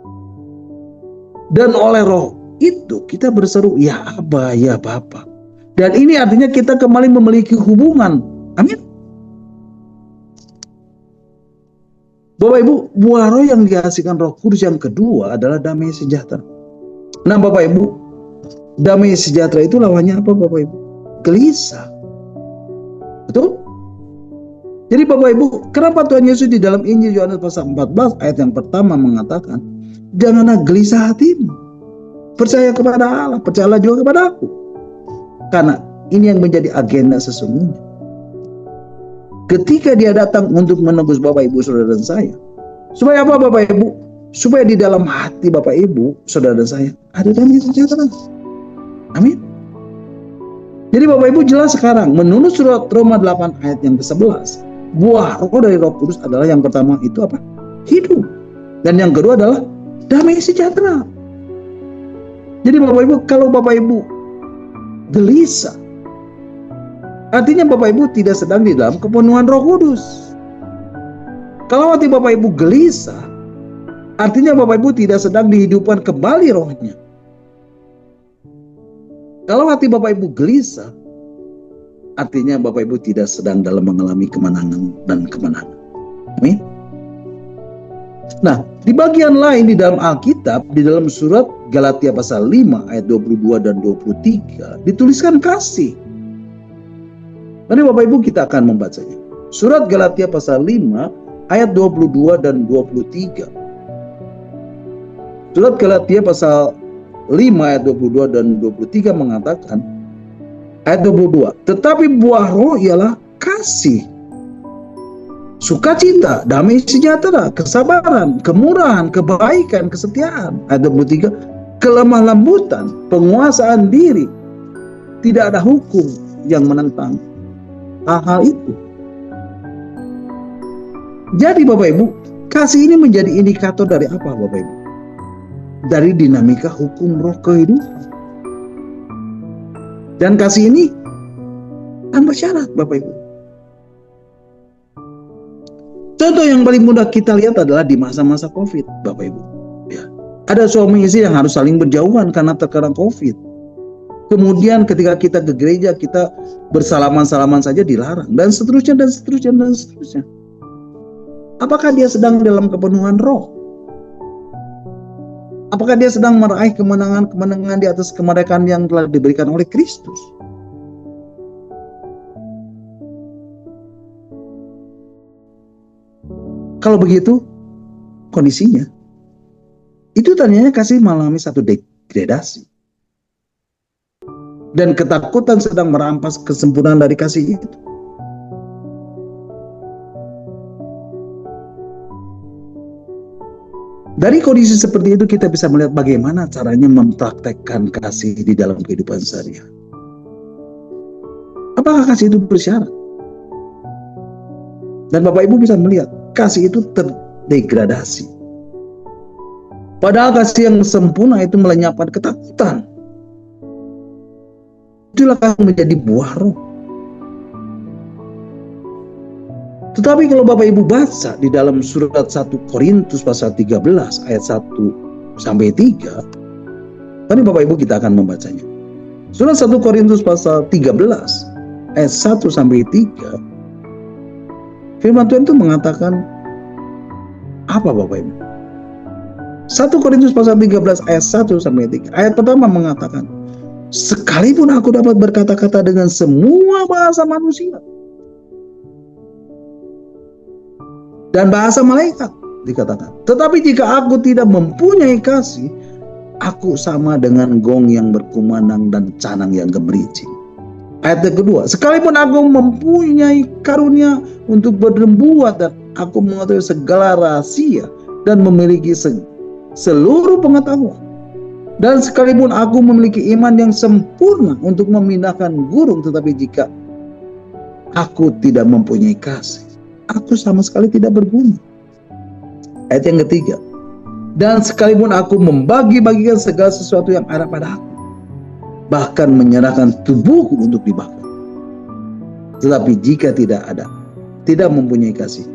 Dan oleh roh itu kita berseru, ya Aba, ya Bapa. Dan ini artinya kita kembali memiliki hubungan. Amin. Bapak Ibu, buah roh yang dihasilkan Roh Kudus yang kedua adalah damai sejahtera. Nah Bapak Ibu, damai sejahtera itu lawannya apa Bapak Ibu? Gelisah. Betul? Jadi Bapak Ibu, kenapa Tuhan Yesus di dalam Injil Yohanes pasal 14 ayat yang pertama mengatakan, janganlah gelisah hatimu. Percaya kepada Allah, percayalah juga kepada aku. Karena ini yang menjadi agenda sesungguhnya. Ketika dia datang untuk menebus Bapak Ibu, Saudara dan saya. Supaya apa Bapak Ibu? Supaya di dalam hati Bapak Ibu, Saudara dan saya, ada damai sejahtera. Amin. Jadi Bapak Ibu jelas sekarang, menurut surat Roma 8 ayat yang ke-11, buah roh dari Roh Kudus adalah yang pertama itu apa? Hidup. Dan yang kedua adalah damai sejahtera. Jadi Bapak Ibu, kalau Bapak Ibu gelisah, artinya Bapak Ibu tidak sedang di dalam kepenuhan Roh Kudus. Kalau hati Bapak Ibu gelisah, artinya Bapak Ibu tidak sedang dihidupkan kembali rohnya. Kalau hati Bapak Ibu gelisah, artinya Bapak Ibu tidak sedang dalam mengalami kemenangan dan kemenangan. Amin. Nah, di bagian lain di dalam Alkitab, di dalam surat Galatia pasal 5 ayat 22 dan 23, dituliskan kasih. Mari Bapak Ibu kita akan membacanya. Surat Galatia pasal 5 ayat 22 dan 23. Surat Galatia pasal 5 ayat 22 dan 23 mengatakan, ayat 22, tetapi buah roh ialah kasih, sukacita, damai sejahtera, kesabaran, kemurahan, kebaikan, kesetiaan. Ayat 23, kelemah lembutan, penguasaan diri. Tidak ada hukum yang menentang hal-hal itu. Jadi Bapak Ibu, kasih ini menjadi indikator dari apa Bapak Ibu? Dari dinamika hukum roh kehidupan. Dan kasih ini tanpa syarat Bapak Ibu. Contoh yang paling mudah kita lihat adalah di masa-masa COVID Bapak Ibu. Ya. Ada suami istri yang harus saling berjauhan karena terkena COVID. Kemudian ketika kita ke gereja, kita bersalaman-salaman saja dilarang. Dan seterusnya, dan seterusnya, dan seterusnya. Apakah dia sedang dalam kepenuhan roh? Apakah dia sedang meraih kemenangan-kemenangan di atas kemerdekaan yang telah diberikan oleh Kristus? Kalau begitu kondisinya, itu tandanya kasih mengalami satu degradasi. Dan ketakutan sedang merampas kesempurnaan dari kasih itu. Dari kondisi seperti itu kita bisa melihat bagaimana caranya mempraktekkan kasih di dalam kehidupan sehari-hari. Apakah kasih itu bersyarat? Dan Bapak Ibu bisa melihat kasih itu terdegradasi. Padahal kasih yang sempurna itu melenyapkan ketakutan. Itulah yang menjadi buah roh. Tetapi kalau Bapak Ibu baca di dalam surat 1 Korintus pasal 13 ayat 1 sampai 3, Mari Bapak Ibu kita akan membacanya. Surat 1 Korintus pasal 13 ayat 1 sampai 3. Firman Tuhan itu mengatakan apa Bapak Ibu? 1 Korintus pasal 13 ayat 1 sampai 3. Ayat pertama mengatakan, sekalipun aku dapat berkata-kata dengan semua bahasa manusia dan bahasa malaikat, dikatakan, tetapi jika aku tidak mempunyai kasih, aku sama dengan gong yang berkumandang dan canang yang gemericing. Ayat yang kedua, sekalipun aku mempunyai karunia untuk bernubuat dan aku mengetahui segala rahasia dan memiliki seluruh pengetahuan, dan sekalipun aku memiliki iman yang sempurna untuk memindahkan gunung, tetapi jika aku tidak mempunyai kasih, aku sama sekali tidak berguna. Ayat yang ketiga, dan sekalipun aku membagi-bagikan segala sesuatu yang ada pada aku, bahkan menyerahkan tubuhku untuk dibakar, tetapi jika tidak mempunyai kasih,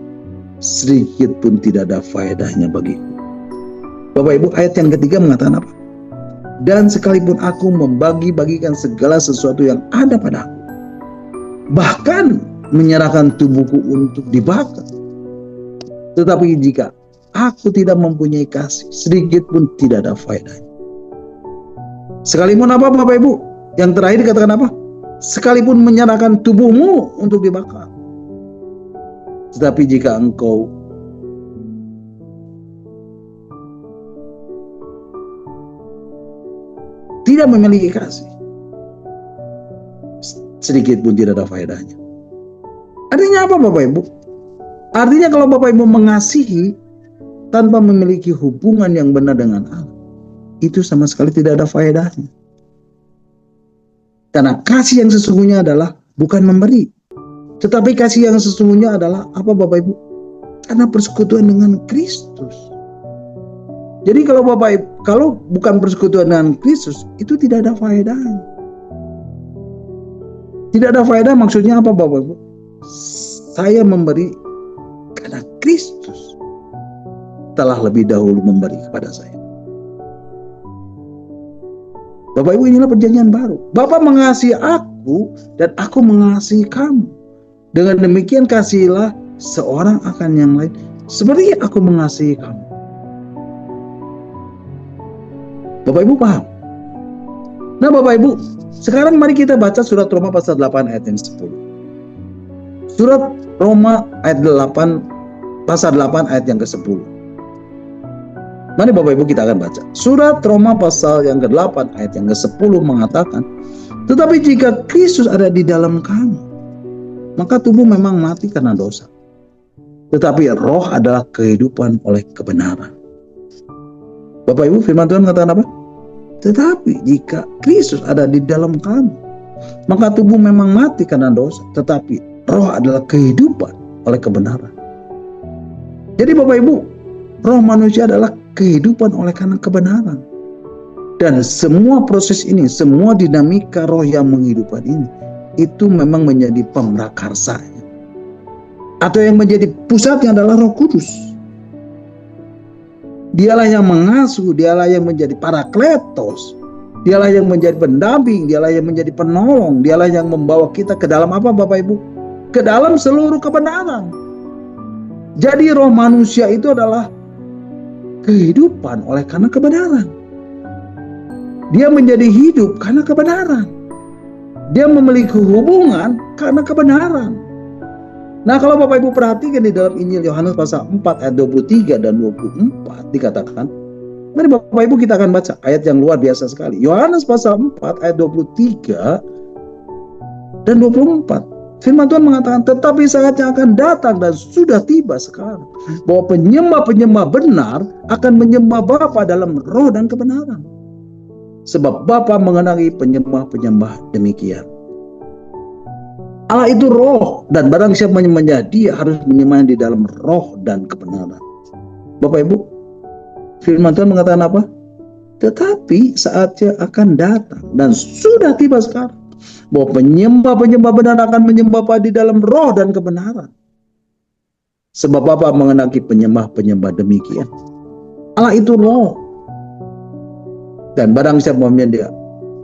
sedikit pun tidak ada faedahnya bagiku. Bapak Ibu, ayat yang ketiga mengatakan apa? Dan sekalipun aku membagi-bagikan segala sesuatu yang ada pada aku, bahkan menyerahkan tubuhku untuk dibakar, tetapi jika aku tidak mempunyai kasih, sedikit pun tidak ada faedahnya. Sekalipun apa Bapak Ibu? Yang terakhir dikatakan apa? Sekalipun menyerahkan tubuhmu untuk dibakar, tetapi jika engkau tidak memiliki kasih, sedikit pun tidak ada faedahnya. Artinya apa Bapak Ibu? Artinya kalau Bapak Ibu mengasihi tanpa memiliki hubungan yang benar dengan Allah, itu sama sekali tidak ada faedahnya. Karena kasih yang sesungguhnya adalah bukan memberi, tetapi kasih yang sesungguhnya adalah apa Bapak Ibu? Karena persekutuan dengan Kristus. Jadi kalau Bapak Ibu, kalau bukan persekutuan dengan Kristus, itu tidak ada faedahnya. Tidak ada faedah maksudnya apa Bapak Ibu? Saya memberi karena Kristus telah lebih dahulu memberi kepada saya. Bapak Ibu, inilah perjanjian baru. Bapa mengasihi aku dan aku mengasihi kamu. Dengan demikian kasihilah seorang akan yang lain seperti aku mengasihi kamu. Bapak Ibu paham? Nah Bapak Ibu, sekarang mari kita baca surat Roma pasal 8 ayat yang 10. Surat Roma ayat 8 pasal 8 ayat yang ke-10. Mari Bapak Ibu kita akan baca. Surat Roma pasal yang ke-8 ayat yang ke-10 mengatakan, tetapi jika Kristus ada di dalam kamu, maka tubuh memang mati karena dosa, tetapi roh adalah kehidupan oleh kebenaran. Bapak Ibu, firman Tuhan mengatakan apa? Tetapi jika Kristus ada di dalam kamu, maka tubuh memang mati karena dosa, tetapi roh adalah kehidupan oleh kebenaran. Jadi Bapak Ibu, roh manusia adalah kehidupan oleh karena kebenaran. Dan semua proses ini, semua dinamika roh yang menghidupkan ini, itu memang menjadi pemrakarsanya. Atau yang menjadi pusatnya adalah Roh Kudus. Dialah yang mengasuh, dialah yang menjadi parakletos, dialah yang menjadi pendamping, dialah yang menjadi penolong, dialah yang membawa kita ke dalam apa Bapak Ibu? Ke dalam seluruh kebenaran. Jadi roh manusia itu adalah kehidupan oleh karena kebenaran. Dia menjadi hidup karena kebenaran. Dia memiliki hubungan karena kebenaran. Nah kalau Bapak Ibu perhatikan di dalam Injil Yohanes pasal 4 ayat 23 dan 24 dikatakan, mari Bapak Ibu kita akan baca ayat yang luar biasa sekali. Yohanes pasal 4 ayat 23 dan 24. Firman Tuhan mengatakan, tetapi saatnya akan datang dan sudah tiba sekarang, bahwa penyembah-penyembah benar akan menyembah Bapa dalam roh dan kebenaran. Sebab Bapa mengenali penyembah-penyembah demikian. Allah itu roh, dan barang siapa menyembah Dia harus menyembah di dalam roh dan kebenaran. Bapak Ibu, firman Tuhan mengatakan apa? Tetapi saatnya akan datang dan sudah tiba sekarang, bahwa penyembah-penyembah benar akan menyembah Bapa di dalam roh dan kebenaran. Sebab Bapa mengenali penyembah-penyembah demikian. Allah itu roh. Dan barang siapa menyembah dia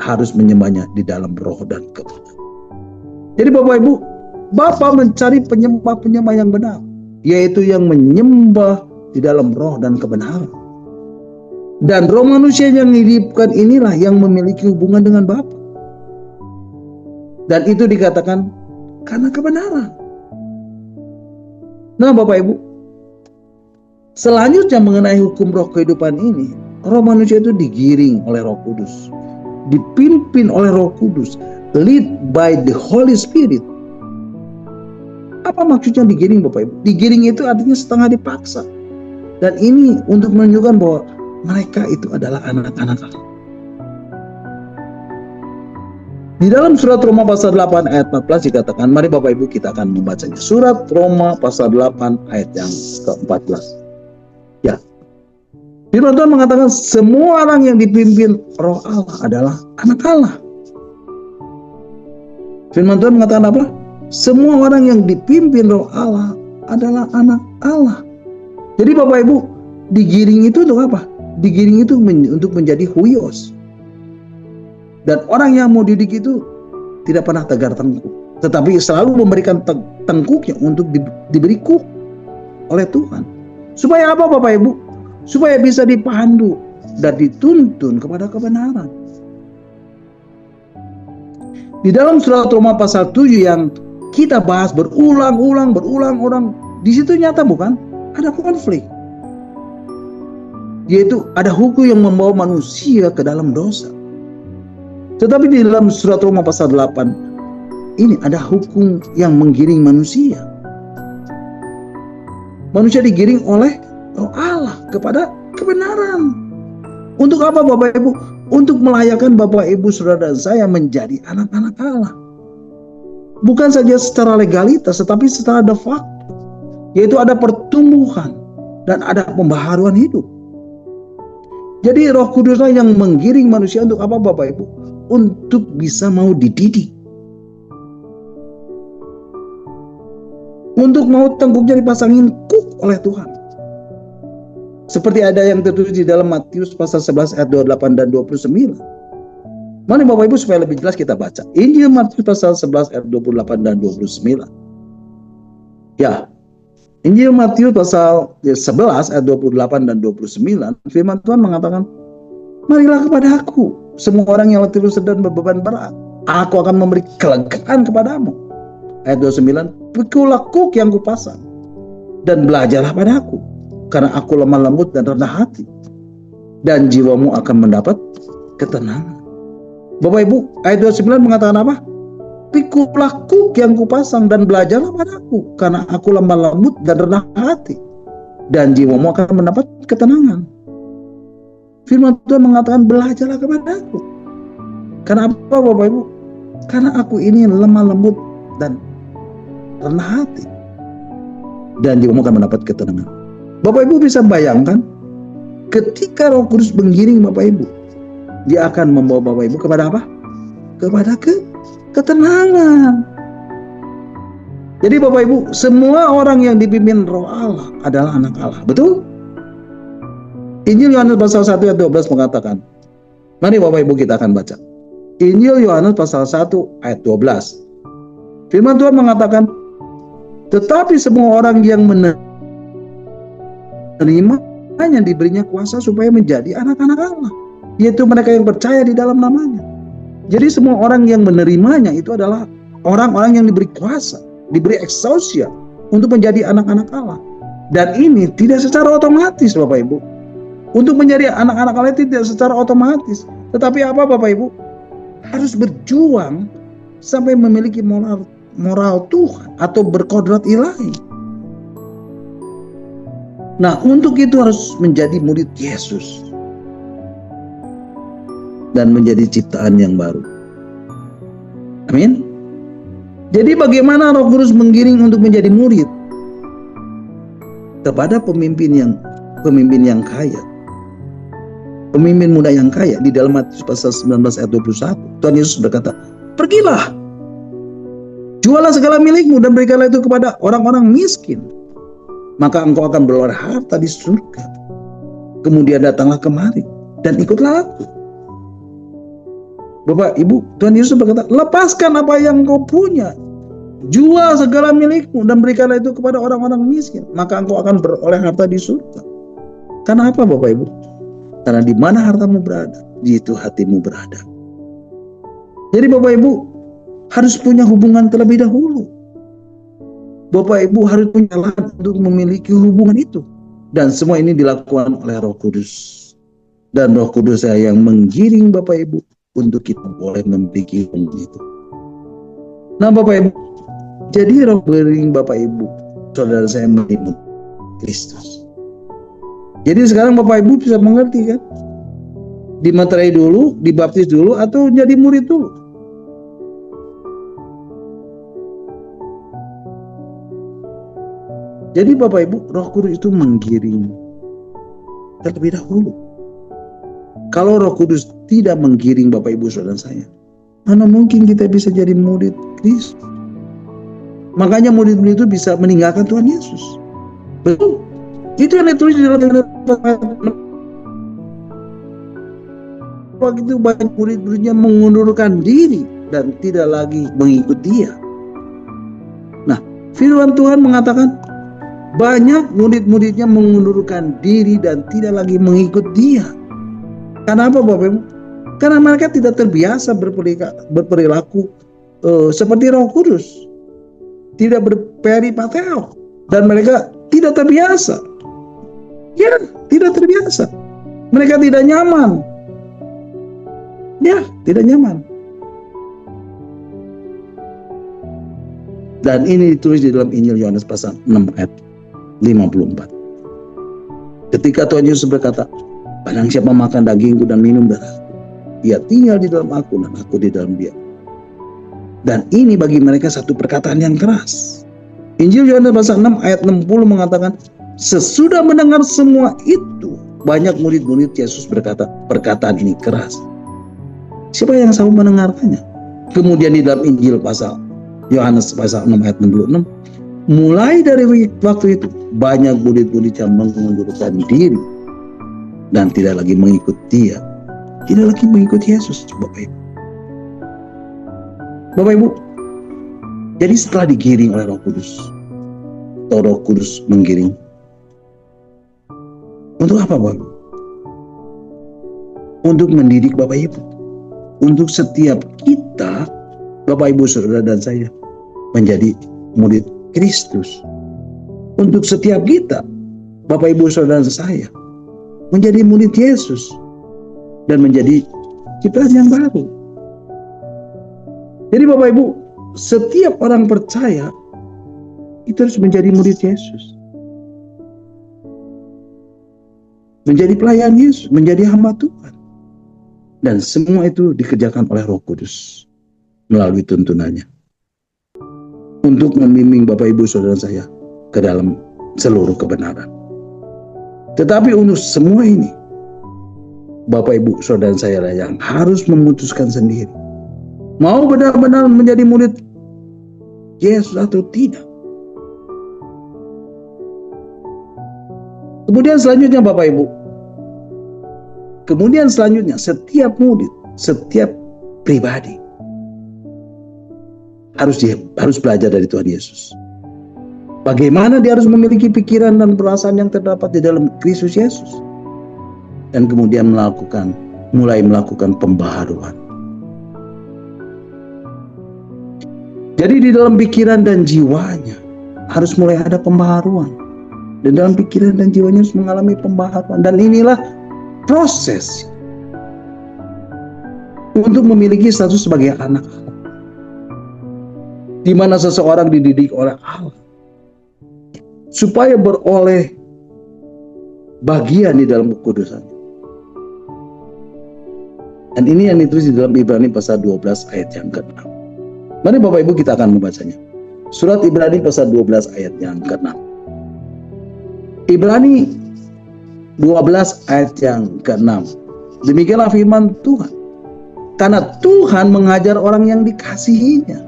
harus menyembahnya di dalam roh dan kebenaran. Jadi Bapak Ibu, Bapa mencari penyembah-penyembah yang benar, yaitu yang menyembah di dalam roh dan kebenaran. Dan roh manusia yang dihidupkan inilah yang memiliki hubungan dengan Bapa. Dan itu dikatakan karena kebenaran. Nah Bapak Ibu, selanjutnya mengenai hukum roh kehidupan ini, roh manusia itu digiring oleh Roh Kudus, dipimpin oleh Roh Kudus, lead by the Holy Spirit. Apa maksudnya digiring Bapak Ibu? Digiring itu artinya setengah dipaksa. Dan ini untuk menunjukkan bahwa mereka itu adalah anak-anak Allah. Di dalam surat Roma pasal 8 ayat 14 dikatakan, mari Bapak Ibu kita akan membacanya. Surat Roma pasal 8 ayat yang ke-14. Ya. Firman Tuhan mengatakan semua orang yang dipimpin roh Allah adalah anak Allah. Firman Tuhan mengatakan apa? Semua orang yang dipimpin roh Allah adalah anak Allah. Jadi Bapak Ibu, digiring itu untuk apa? Digiring itu untuk menjadi huios. Dan orang yang mau didik itu tidak pernah tegar tengkuk, tetapi selalu memberikan tengkuknya untuk diberi kuk oleh Tuhan. Supaya apa Bapak Ibu? Supaya bisa dipandu dan dituntun kepada kebenaran. Di dalam surat Roma pasal 7 yang kita bahas berulang-ulang, di situ nyata bukan? Ada konflik. Yaitu ada hukum yang membawa manusia ke dalam dosa. Tetapi di dalam surat Roma pasal 8 ini ada hukum yang menggiring manusia. Manusia digiring oleh roh Allah kepada kebenaran. Untuk apa Bapak Ibu? Untuk melayakkan Bapak Ibu saudara dan saya menjadi anak-anak Allah. Bukan saja secara legalitas, tetapi secara de facto. Yaitu ada pertumbuhan dan ada pembaharuan hidup. Jadi Roh Kuduslah yang menggiring manusia untuk apa Bapak Ibu? Untuk bisa mau dididik. Untuk mau tengkuknya dipasangin kuk oleh Tuhan. Seperti ada yang tertulis di dalam Matius pasal 11 ayat 28 dan 29. Mari Bapak Ibu supaya lebih jelas kita baca. Injil Matius pasal 11 ayat 28 dan 29. Ya. Injil Matius pasal 11 ayat 28 dan 29. Firman Tuhan mengatakan, marilah kepada aku, semua orang yang letih dan berbeban berat. Aku akan memberi kelegaan kepadamu. Ayat 29. Pikulah kuk yang kupasang dan belajarlah pada aku. Karena aku lemah lembut dan rendah hati. Dan jiwamu akan mendapat ketenangan. Bapak Ibu, ayat 29 mengatakan apa? Pikulah kuk yang kupasang dan belajarlah padaku. Karena aku lemah lembut dan rendah hati. Dan jiwamu akan mendapat ketenangan. Firman Tuhan mengatakan belajarlah kepada aku. Karena apa Bapak Ibu? Karena aku ini lemah lembut dan rendah hati. Dan jiwamu akan mendapat ketenangan. Bapak Ibu bisa bayangkan ketika Roh Kudus menggiring Bapak Ibu, dia akan membawa Bapak Ibu kepada apa? Kepada ketenangan. Jadi Bapak Ibu, semua orang yang dipimpin Roh Allah adalah anak Allah. Betul? Injil Yohanes pasal 1 ayat 12 mengatakan, mari Bapak Ibu kita akan baca. Injil Yohanes pasal 1 ayat 12. Firman Tuhan mengatakan, tetapi semua orang yang menerimanya diberinya kuasa supaya menjadi anak-anak Allah, yaitu mereka yang percaya di dalam namanya. Jadi semua orang yang menerimanya itu adalah orang-orang yang diberi kuasa, diberi exousia untuk menjadi anak-anak Allah. Dan ini tidak secara otomatis Bapak Ibu. Untuk menjadi anak-anak Allah tidak secara otomatis. Tetapi apa Bapak Ibu? Harus berjuang sampai memiliki moral Tuhan atau berkodrat ilahi. Nah, untuk itu harus menjadi murid Yesus dan menjadi ciptaan yang baru. Amin. Jadi bagaimana Roh Kudus menggiring untuk menjadi murid? Kepada pemimpin yang kaya. Pemimpin muda yang kaya. Di dalam Matius pasal 19 ayat 21, Tuhan Yesus berkata, pergilah, jualah segala milikmu dan berikanlah itu kepada orang-orang miskin. Maka engkau akan beroleh harta di surga. Kemudian datanglah kemari dan ikutlah aku. Bapak, Ibu, Tuhan Yesus berkata, lepaskan apa yang kau punya. Jual segala milikmu dan berikanlah itu kepada orang-orang miskin. Maka engkau akan beroleh harta di surga. Karena apa Bapak Ibu? Karena di mana hartamu berada, di itu hatimu berada. Jadi Bapak Ibu harus punya hubungan terlebih dahulu. Bapak Ibu harus punya lahan untuk memiliki hubungan itu. Dan semua ini dilakukan oleh Roh Kudus. Dan Roh Kudus yang menggiring Bapak Ibu untuk kita boleh memiliki hubungan itu. Nah Bapak Ibu, jadi Roh menggiring Bapak Ibu, saudara saya menimut Kristus. Jadi sekarang Bapak Ibu bisa mengerti kan? Dimeterai dulu, dibaptis dulu, atau jadi murid dulu? Jadi Bapak Ibu, Roh Kudus itu menggiring terlebih dahulu. Kalau Roh Kudus tidak menggiring Bapak Ibu saudara saya, mana mungkin kita bisa jadi murid Kristus? Makanya murid-murid itu bisa meninggalkan Tuhan Yesus. Betul. Itu yang ditulis di dalam waktu itu banyak murid-muridnya mengundurkan diri dan tidak lagi mengikut dia. Nah, firman Tuhan mengatakan banyak murid-muridnya mengundurkan diri dan tidak lagi mengikut dia. Karena apa Bapak Ibu? Karena mereka tidak terbiasa berperilaku seperti Roh Kudus, tidak berperipateo, dan mereka tidak terbiasa. Ya, tidak terbiasa. Mereka tidak nyaman. Ya, tidak nyaman. Dan ini ditulis di dalam Injil Yohanes pasal 6 ayat 54. Ketika Tuhan Yesus berkata, barang siapa makan dagingku dan minum darahku, ia tinggal di dalam aku dan aku di dalam dia. Dan ini bagi mereka satu perkataan yang keras. Injil Yohanes pasal 6 ayat 60 mengatakan, sesudah mendengar semua itu, banyak murid-murid Yesus berkata, perkataan ini keras. Siapa yang sanggup mendengarkannya? Kemudian di dalam Injil pasal Yohanes pasal 6 ayat 66, mulai dari waktu itu banyak murid-murid yang mengundurkan diri dan tidak lagi mengikut dia, tidak lagi mengikut Yesus. Bapak Ibu, Bapak Ibu, jadi setelah digiring oleh Roh Kudus, atau Roh Kudus menggiring, untuk apa Bapak Ibu? Untuk mendidik Bapak Ibu, untuk setiap kita, Bapak Ibu saudara dan saya, menjadi murid Kristus. Untuk setiap kita, Bapak Ibu saudara dan saya, menjadi murid Yesus dan menjadi ciptaan yang baru. Jadi Bapak Ibu, setiap orang percaya itu harus menjadi murid Yesus, menjadi pelayan Yesus, menjadi hamba Tuhan. Dan semua itu dikerjakan oleh Roh Kudus melalui tuntunannya untuk membimbing Bapak Ibu saudara saya ke dalam seluruh kebenaran. Tetapi untuk semua ini, Bapak Ibu saudara saya yang harus memutuskan sendiri, mau benar-benar menjadi murid Yesus atau tidak. Kemudian selanjutnya Bapak Ibu, setiap murid, setiap pribadi harus belajar dari Tuhan Yesus. Bagaimana dia harus memiliki pikiran dan perasaan yang terdapat di dalam Kristus Yesus, dan kemudian mulai melakukan pembaharuan. Jadi di dalam pikiran dan jiwanya harus mulai ada pembaharuan. Dan dalam pikiran dan jiwanya harus mengalami pembaharuan. Dan inilah proses untuk memiliki status sebagai anak Allah, di mana seseorang dididik oleh Allah supaya beroleh bagian di dalam kekudusannya. Dan ini yang ditulis di dalam Ibrani pasal 12 ayat yang ke-6. Mari Bapak Ibu kita akan membacanya. Surat Ibrani pasal 12 ayat yang ke-6. Ibrani 12 ayat yang ke-6. Demikianlah firman Tuhan. Karena Tuhan mengajar orang yang dikasihinya.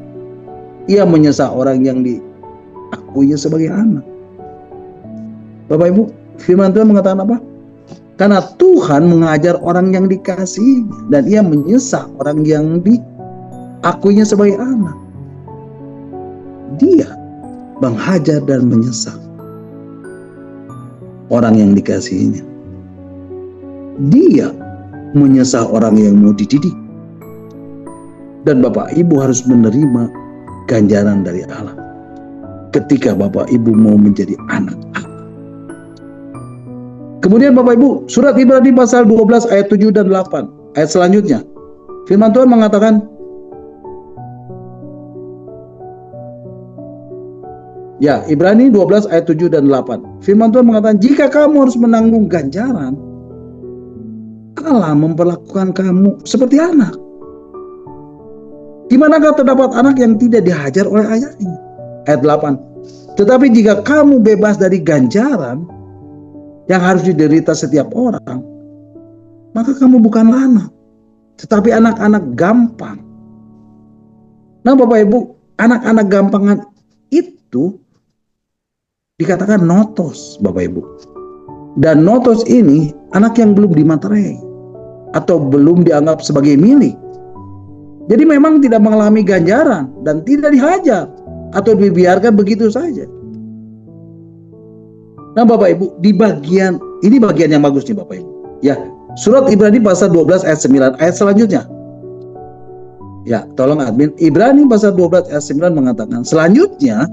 Ia menyesal orang yang diakuinya sebagai anak. Bapak Ibu, firman Tuhan mengatakan apa? Karena Tuhan mengajar orang yang dikasihi dan ia menyesal orang yang diakuinya sebagai anak. Dia menghajar dan menyesal orang yang dikasihinya. Dia menyesal orang yang mau dididik. Dan Bapak Ibu harus menerima ganjaran dari Allah ketika Bapak Ibu mau menjadi anak Allah. Kemudian Bapak Ibu, surat Ibrani pasal 12 ayat 7 dan 8. Ayat selanjutnya, firman Tuhan mengatakan, ya, Ibrani 12 ayat 7 dan 8. Firman Tuhan mengatakan, jika kamu harus menanggung ganjaran, Allah memperlakukan kamu seperti anak. Di manakah terdapat anak yang tidak dihajar oleh ayahnya? Ayat 8. Tetapi jika kamu bebas dari ganjaran yang harus diderita setiap orang, maka kamu bukanlah anak, tetapi anak-anak gampang. Nah Bapak Ibu, anak-anak gampangan itu dikatakan notos, Bapak Ibu. Dan notos ini anak yang belum dimaterai atau belum dianggap sebagai milik. Jadi memang tidak mengalami ganjaran dan tidak dihajar atau dibiarkan begitu saja. Nah Bapak Ibu, di bagian ini bagian yang bagus nih Bapak Ibu. Ya, surat Ibrani pasal 12 ayat 9, ayat selanjutnya. Ya, tolong admin. Ibrani pasal 12 ayat 9 mengatakan, selanjutnya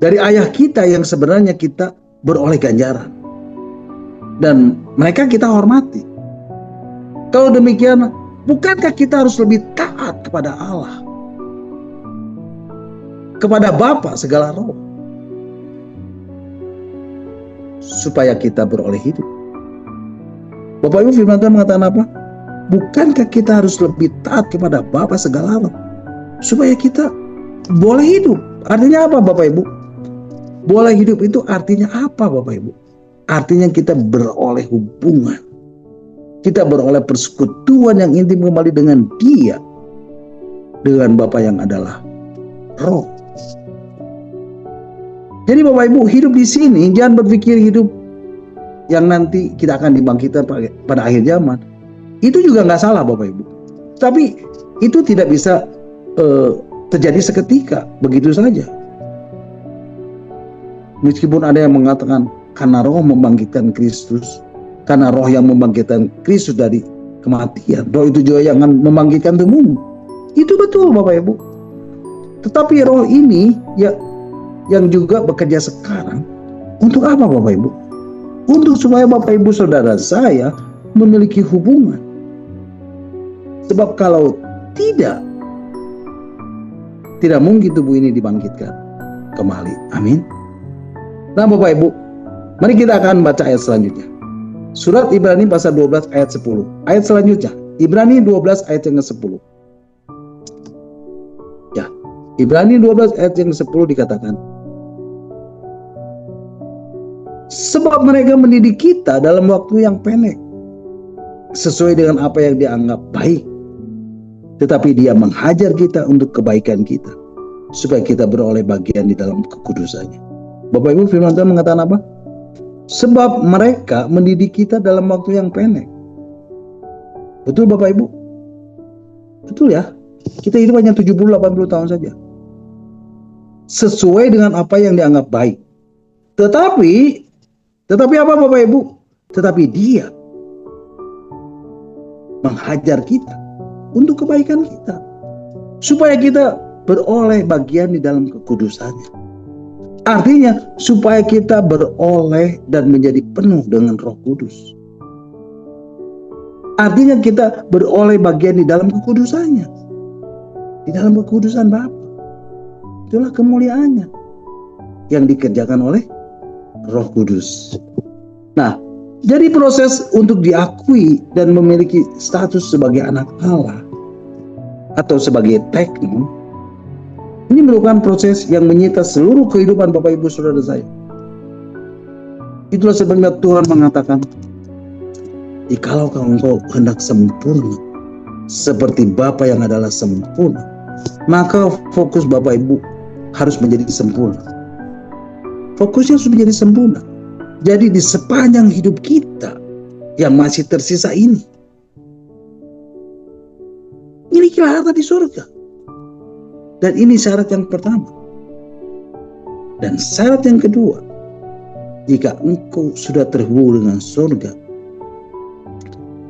dari ayah kita yang sebenarnya kita beroleh ganjaran. Dan mereka kita hormati. Kalau demikian, bukankah kita harus lebih taat kepada Allah? Kepada Bapa segala roh. Supaya kita beroleh hidup. Bapak Ibu, firman Tuhan mengatakan apa? Bukankah kita harus lebih taat kepada Bapa segala roh? Supaya kita boleh hidup. Artinya apa Bapak Ibu? Boleh hidup itu artinya apa Bapak Ibu? Artinya kita beroleh hubungan. Kita beroleh persekutuan yang intim kembali dengan Dia. Dengan Bapa yang adalah roh. Jadi Bapak Ibu, hidup di sini jangan berpikir hidup yang nanti kita akan dibangkitkan pada akhir zaman. Itu juga nggak salah Bapak Ibu. Tapi itu tidak bisa terjadi seketika, begitu saja. Meskipun ada yang mengatakan karena roh membangkitkan Kristus, karena roh yang membangkitkan Kristus dari kematian, roh itu juga yang akan membangkitkan tubuhmu. Itu betul Bapak Ibu. Tetapi roh ini ya yang juga bekerja sekarang untuk apa Bapak Ibu? Untuk supaya Bapak Ibu saudara saya memiliki hubungan. Sebab kalau tidak mungkin tubuh ini dibangkitkan kembali. Amin. Nah Bapak Ibu, mari kita akan baca ayat selanjutnya. Surat Ibrani pasal 12 ayat 10. Ayat selanjutnya, Ibrani 12 ayat yang ke-10. Ya, Ibrani 12 ayat yang ke-10 dikatakan, sebab mereka mendidik kita dalam waktu yang pendek, sesuai dengan apa yang dianggap baik. Tetapi Dia menghajar kita untuk kebaikan kita, supaya kita beroleh bagian di dalam kekudusannya. Bapak Ibu, firman Tuhan mengatakan apa? Sebab mereka mendidik kita dalam waktu yang pendek. Betul Bapak Ibu? Betul ya? Kita hidup hanya 70-80 tahun saja. Sesuai dengan apa yang dianggap baik. Tetapi apa Bapak Ibu? Tetapi Dia menghajar kita untuk kebaikan kita. Supaya kita beroleh bagian di dalam kekudusannya. Artinya supaya kita beroleh dan menjadi penuh dengan Roh Kudus. Artinya kita beroleh bagian di dalam kekudusannya. Di dalam kekudusan Bapa. Itulah kemuliaannya yang dikerjakan oleh Roh Kudus. Nah, jadi proses untuk diakui dan memiliki status sebagai anak Allah atau sebagai teknon, ini merupakan proses yang menyita seluruh kehidupan Bapak Ibu Saudara saya. Itulah sebabnya Tuhan mengatakan, jikalau engkau hendak sempurna seperti Bapa yang adalah sempurna, maka fokus Bapak Ibu harus menjadi sempurna. Fokusnya harus menjadi sempurna. Jadi di sepanjang hidup kita yang masih tersisa ini. Milikilah harta di surga. Dan ini syarat yang pertama. Dan syarat yang kedua, jika engkau sudah terhubung dengan surga,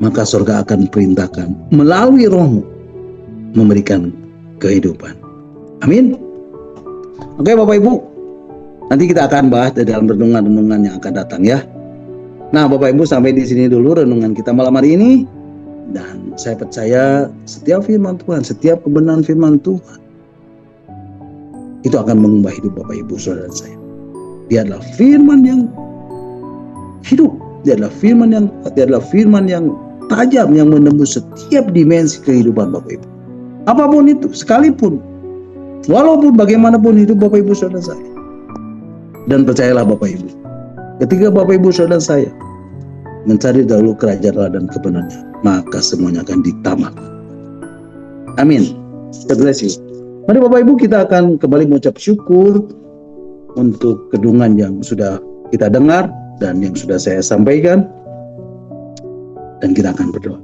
maka surga akan perintahkan melalui rohmu memberikan kehidupan. Amin. Oke Bapak Ibu, nanti kita akan bahas di dalam renungan-renungan yang akan datang ya. Nah Bapak Ibu, sampai di sini dulu renungan kita malam hari ini. Dan saya percaya setiap firman Tuhan, setiap kebenaran firman Tuhan itu akan mengubah hidup Bapak Ibu saudara saya. Dia adalah firman yang hidup, dia adalah firman yang tajam, yang menembus setiap dimensi kehidupan Bapak Ibu. Apapun itu, sekalipun, walaupun bagaimanapun hidup Bapak Ibu saudara saya. Dan percayalah Bapak Ibu, ketika Bapak Ibu saudara saya mencari dahulu kerajaan Allah dan kebenarannya, maka semuanya akan ditambah. Amin. God bless you. Mari Bapak Ibu, kita akan kembali mengucap syukur untuk kedungan yang sudah kita dengar dan yang sudah saya sampaikan. Dan kita akan berdoa.